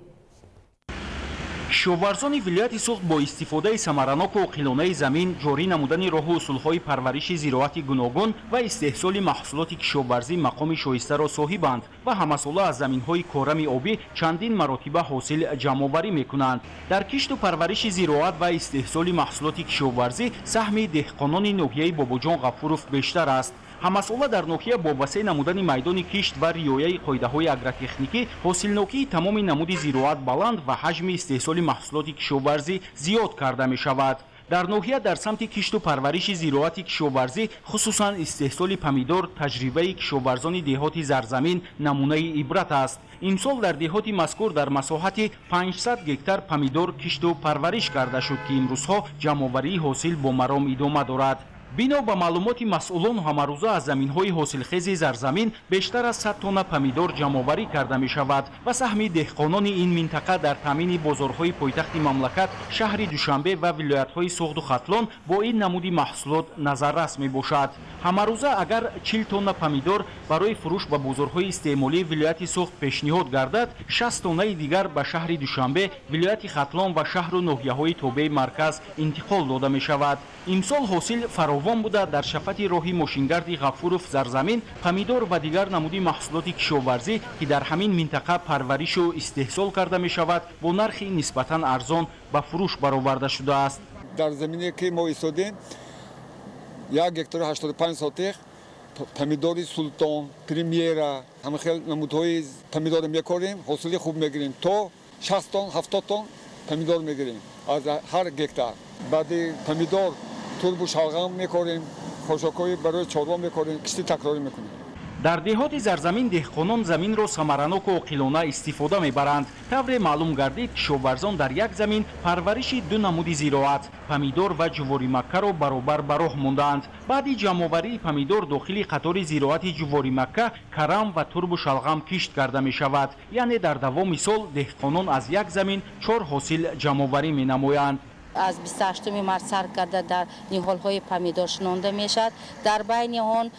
кишоварзони вилояти суғд бо истифодаи самараноку оқилонаи замин ҷорӣ намудани роҳу усулҳои парвариши зироати гуногун ва истеҳсоли маҳсулоти кишоварзӣ мақоми шоистаро соҳибанд ва ҳамасола аз заминҳои корами обӣ чандин маротиба ҳосил ҷамъоварӣ мекунанд. дар кишту парвариши зироат ва истеҳсоли маҳсулоти кишоварзӣ саҳми деҳқонони ноҳияи Бобоҷон Ғафуров бештар аст. ҳамасола дар ноҳия бо васеъ намудани майдони кишт ва риояи қоидаҳои агротехникӣ ҳосилнокии тамоми намуди зироат баланд ва ҳаҷми истеҳсоли маҳсулоти кишоварзӣ зиёд карда мешавад. дар ноҳия дар самти кишту парвариши зироати кишоварзӣ хусусан истеҳсоли помидор таҷрибаи кишоварзони деҳоти зарзамин намунаи ибрат аст. имсол дар деҳоти мазкур дар масоҳати 500 гектар помидор кишту парвариш карда шуд ки имрӯзҳо ҷамъоварии ҳосил бо маром идома дорад. бино ба маълумоти масъулон ҳамарӯза аз заминҳои ҳосилхези зарзамин бештар аз 100 тонна помидор ҷамъоварӣ карда мешавад ва саҳми деҳқонони ин минтақа дар таъмини бозорҳои пойтахти мамлакат шаҳри Душанбе ва вилоятҳои Суғду Хатлон бо ин намуди маҳсулот назаррас мебошад. ҳамарӯза агар 40 тонна помидор барои фурӯш ба бозорҳои истеъмолии вилояти Суғд пешниҳод гардад, 60 тоннаи дигар ба шаҳри Душанбе, вилояти Хатлон ва шаҳру ноҳияҳои тобеи марказ интиқол дода мешавад. имсол ҳосил фаровон буда дар шафати роҳи мошингарди Ғафуров зарзамин помидор ва дигар намуди маҳсулоти кишоварзӣ ки дар ҳамин минтақа парваришу истеҳсол карда мешавад бо нархи нисбатан арзон ба фурӯш бароварда шудааст. дар замине ки мо истодем 1 гектар 85 сотих помидори султон, премьера, ҳама хел намудҳои помидор мекорем, ҳосили хуб мегирем. То 60 тонн 70 тонн помидор мегирем аз ҳар гектар. баъди помидор турбу шалғам мекорем, хошокҳои барои чорва мекорем, кишти такрорӣ мекунем. дар деҳоти зарзамин деҳқонон заминро самараноку оқилона истифода мебаранд. тавре маълум гардид, кишоварзон дар як замин парвариши ду намуди зироат помидор ва ҷуворимаккаро баробар ба роҳ мондаанд. баъди ҷамъоварии помидор дохили қатори зироати ҷуворимакка карам ва турбу шалғам кишт карда мешавад. яъне дар давоми сол деҳқонон аз як замин 4 ҳосил ҷамъоварӣ менамоянд. аз 28 март сар карда дар ниҳолҳои помидор шинонда мешавад. дар байни он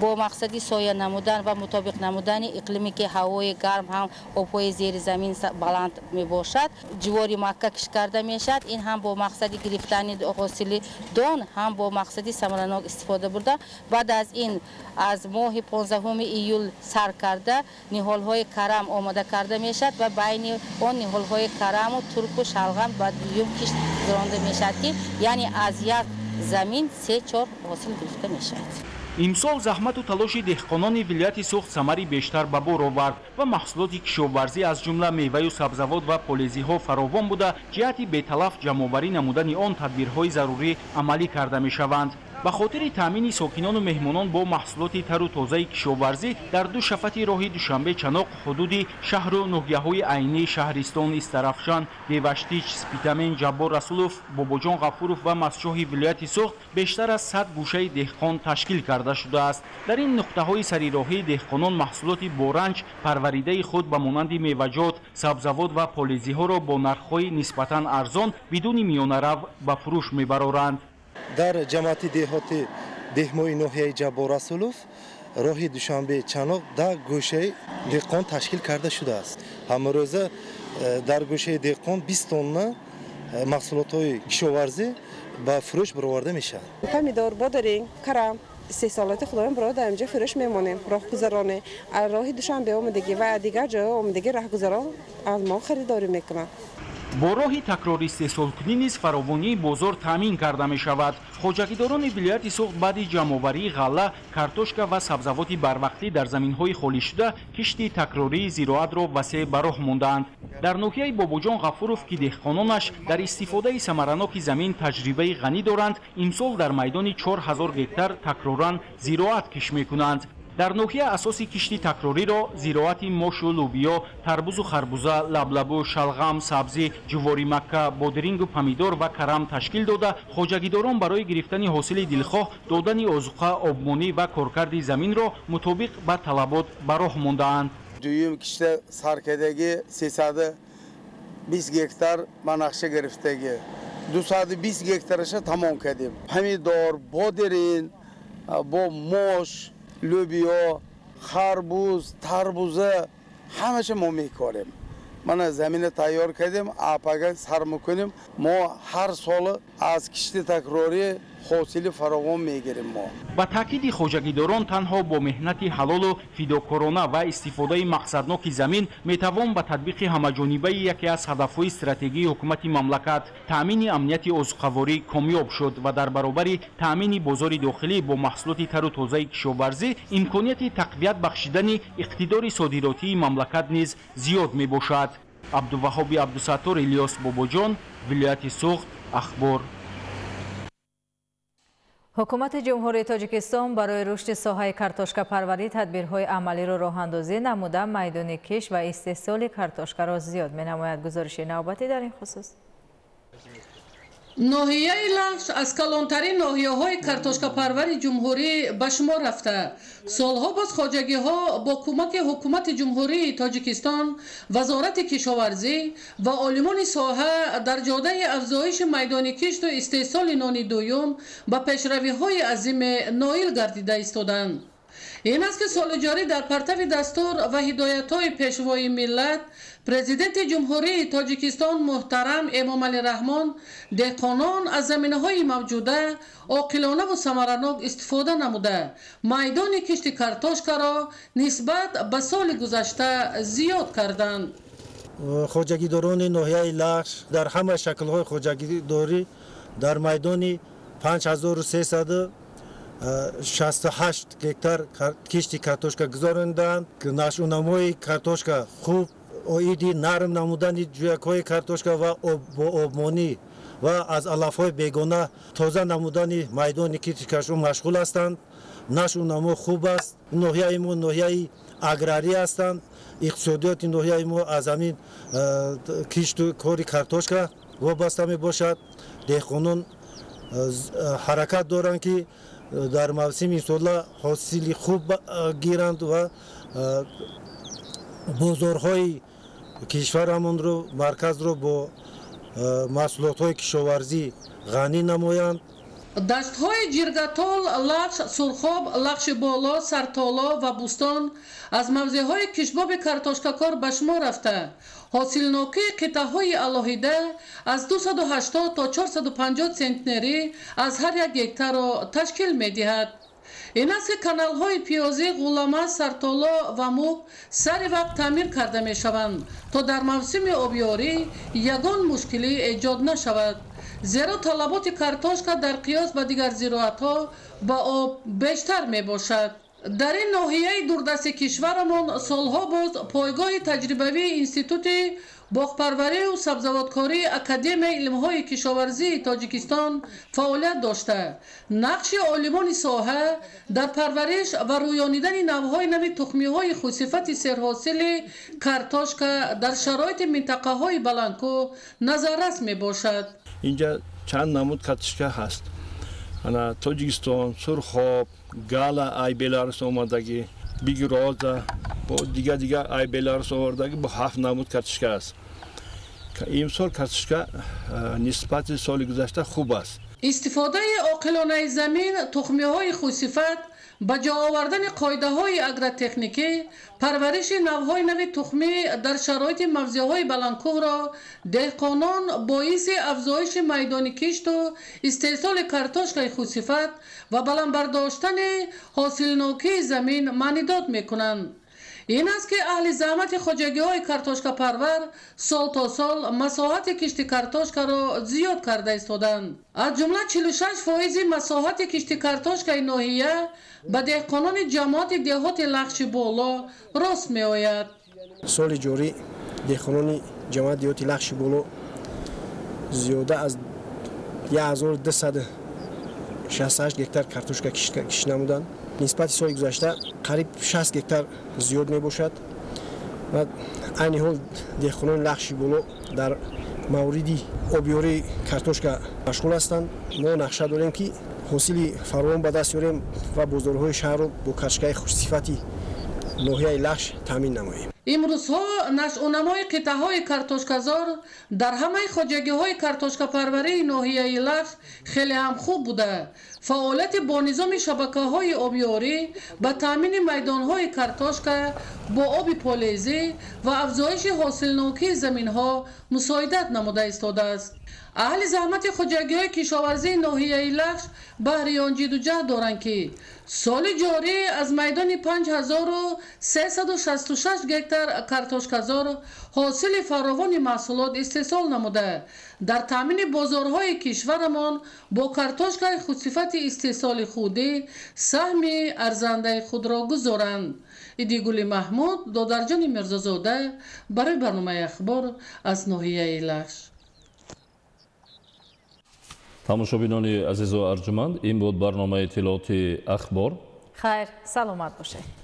бо мақсади соя намудан ва мутобиқ намудани иқлиме ки ҳавои гарм ҳам обҳои зери замин баланд мебошад, ҷувори макка киш карда мешавад. ин ҳам бо мақсади гирифтани ҳосили дон, ҳам бо мақсади самаранок истифода бурда. баъд аз ин аз моҳи 15 июл сар карда ниҳолҳои карам омода карда мешавад ва байни он ниҳолҳои караму турку шалғам ба дуюм кишт гузаронда мешавад ки яъне аз як замин 3-4 ҳосил гирифта мешавад. имсол заҳмату талоши деҳқонони вилояти Суғд самари бештар ба бор овард ва маҳсулоти кишоварзӣ аз ҷумла меваю сабзавот ва полезиҳо фаровон буда ҷиҳати беталаф ҷамъоварӣ намудани он тадбирҳои зарурӣ амалӣ карда мешаванд. ба хотири таъмини сокинону меҳмонон бо маҳсулоти тару тозаи кишоварзӣ дар ду шафати роҳи Душанбе Чаноқ ҳудуди шаҳру ноҳияҳои айнии Шаҳристон, Истарафшан, Деваштич, Спитамен, Ҷаббор Расулов, Бобоҷон Ғафуров ва Мастчоҳи вилояти Суғд бештар аз 100 гӯшаи деҳқон ташкил карда шудааст. дар ин нуқтаҳои сарироҳӣ деҳқонон маҳсулоти боранҷ парваридаи худ ба монанди меваҷот, сабзавот ва полезиҳоро бо нархҳои нисбатан арзон бидуни миёнарав ба фурӯш мебароранд. дар ҷамъияти деҳоти деҳмои ноҳияи Ҷаббор Расулов роҳи Душанбе Чаноқ 10 гӯшаи деҳқон ташкил карда шудааст. ҳамарӯза дар гӯшаи деҳқон 20 тонна маҳсулотҳои кишоварзӣ ба фурӯш бароварда мешавад. помидор, бодаринг, карам استحصالات خودمون برای در اینجا فروش میمونیم. راهگذران راه دوشنبه آمدگی و دیگر جای آمدگی راهگذران از ما خریداری میکنن. бо роҳи такрори истеҳсолкунӣ низ фаровонии бозор таъмин карда мешавад. хоҷагидорони вилояти Суғд баъди ҷамъоварии ғалла, картошка ва сабзавоти барвақтӣ дар заминҳои холишуда кишти такрории зироатро васеъ ба роҳ мондаанд. дар ноҳияи Бобоҷон Ғафуров ки деҳқононаш дар истифодаи самараноки замин таҷрибаи ғанӣ доранд, имсол дар майдони 4000 гектар такроран зироат киш мекунанд. дар ноҳия асоси кишти такрориро зироати мошу лӯбиё, тарбузу харбуза, лаблабу, шалғам, сабзӣ, ҷуворимакка, бодирингу помидор ва карам ташкил дода, хоҷагидорон барои гирифтани ҳосили дилхоҳ, додани озуқа, обмонӣ ва коркарди заминро мутобиқ ба талабот ба роҳ мондаанд. дуюм кишта саркадагӣ 320 гектар ба нақша гирифтагӣ 220 гектараша тамом кардем. помидор, бодирин, бо мош, лӯбиё, خربوز تربوزه همش ما میکاریم. من زمین تیار کردیم، آبگاه سر میکنیم. ما هر سال از کشتی تکراری حاصل فراوان میگیریم. ما با تاکید خوجگیداران تنها با مهنت حلال و فداکارانه و استفاده مقصدناک زمین میتوان با تطبیق همه‌جانبه یکی از هدفهای استراتژی حکومت مملکت تامین امنیت عضوخواری کامیاب شد و در برابر تامین بازار داخلی با محصولات تر و تازه کشاورزی امکانیت تقویت بخشیدن اقتدار صادراتی مملکت نیز زیاد میباشد. عبدالوهاب عبدالستار، الیاس باباجان، ولایت سوخت، اخبار. حکومت جمهوری تاجیکستان برای رشد ساحه کارتوشکا پروری تدبیرهای عملی را راه اندازی نموده میدان کشت و استحصال کارتوشکا را زیاد می‌نماید. گزارش نوبتی در این خصوص. ناحیه لخش از کلانترین ناحیه‌های کارتوشکا پروری جمهوری به شمار رفته. سالها باز خواجگی‌ها با کمک حکومت جمهوری تاجیکستان، وزارت کشاورزی و عالمان ساحه در جاده افزایش میدان کشت و استحصال نان دوم به پیشروی‌های عظیم نائل گردیده ایستادند. این است که سال جاری در پرتو دستور و هدایت‌های پیشوای ملت پرزیدنت جمهوری تاجیکستان محترم امامعلی رحمان دهقانان از زمینه‌های موجوده عاقلانه و ثمرناک استفاده نموده میدان کشت کارتوشکا را نسبت به سال گذشته زیاد کردند. خواجگیداران ناحیه لخش در همه شکل‌های خواجگیداری در میدان 5368 گکتار کشت کارتوشکا گذاراندند که نشونمای کارتوشکا خوب ایدی نرم نمودن جویک‌های کارتوشکا و با آبمانی و از علف‌های بیگانه تازه نمودن میدان کشت مشغول هستند. نشونما خوب است. ناحیه ما ناحیه اگراری هستند. اقتصادیات ناحیه ما از همین کشت و کار کارتوشکا وابسته می باشد. دهقانان حرکت دارند که در موسم این سال حاصل خوب گیرند و بازارهای کشورمان رو مرکز رو با محصولات‌های کشاورزی غنی نمایند. دشت‌های جرگتال، لخش، سرخاب، لخش بالا، سرتالا و بوستان از موضع‌های کشباب کارتوشکا کار به شمار رفته. حاصلناکی قطعه‌های علاهیده از 280 تا 450 سنتنری از هر یک گکتار را تشکیل می‌دهد. این است که کانال‌های پیازی، غولامه، سرتالا و موگ سر وقت تعمیر کرده می‌شوند تا در موسم آبیاری یگان مشکلی ایجاد نشود. زیرا طلبات کارتوشکا در قیاس به دیگر زراعت‌ها با آب بیشتر میباشد. در این ناحیه دوردست کشورمان سالها باز پایگاه تجربوی انستیتوت باغپروری و سبزواتکاری اکادمی علم‌های کشاورزی تاجیکستان فعالیت داشته. نقش عالمان ساحه در پرورش و رویانیدن نوهای نوی تخمی‌های خوشصفت سرحاصل کارتوشکا در شرایط منطقه‌های بلندکو نظررس میباشد. اینجا چند نمود کارتوشکا هست. انا تاجیکستان، سرخاب، گالا ای بلاروس اومدگی، بیگرازا با دیگه ای بلاروس آوردگی با 7 نمود کارتوشکا است. که امسال کارتوشکا نسبت سال گذشته خوب است. استفاده عاقلانه زمین، تخمی‌های خوشصفت، با جا آوردن قاعده‌های اگرتکنیکی، پرورش نوهای نوی تخمی در شرایط موضع‌های بلندکوه را دهقانان باعث افزایش میدان کشت و استحصال کارتوشکای خوشصفت و بلند برداشتن حاصلناکی زمین معنیداد می‌کنند. این است که اهل زحمت خواجگی‌های کارتوشکا پرور سال تا سال مساحت کشت کارتوشکا را زیاد کرده ایستادند. از جمله 46% مساحت کشت کارتوشکای ناحیه به دهقانان جماعت دهات لخش بالا راست می‌آید. سال جاری دهقانان جماعت دهات لخش بالا زیاده از 1268 گکتار کارتوشکا کشت نمودند. نسبت سال گذشته قریب 60 گکتار زیاد می باشد و این حال دهقانان لخش بالا در موردی آبیاری کارتوشکا مشغول هستند. ما نقشه داریم که حاصل فراوان به دست بیاریم و بازارهای شهر رو با کارتوشکای خوشصفتی ناحیه لخش تامین نماییم. امروزها نشأونمای قطعه‌های کارتوشکازار در همه خواجگی‌های کارتوشکا پروری ناحیه لخش خیلی هم خوب بوده. فعالیت با نظام شبکه‌های آبیاری به تامین میدان‌های کارتوشکا با آب پالیزی و افزایش حاصلناکی زمین‌ها مساعدت نموده ایستاده است. اهل زحمت خواجگی‌های کشاورزی ناحیه لخش بهره آن جد و جهد دارند که سال جاری از میدان 5366 گکتار کارتوشکازار حاصل فراوان محصولات استحصال نموده در تامین بازارهای کشورمان با کارتوشکای خودصفت استحصال خودی سهم ارزنده خود را گذارند. ایدیگولی محمود، دادرجان مرزازاده برای برنامه اخبار از ناحیه لخش. тамошобинони азизу арҷуманд ин буд барномаи иттилооти ахбор. خیر سلامت باشید.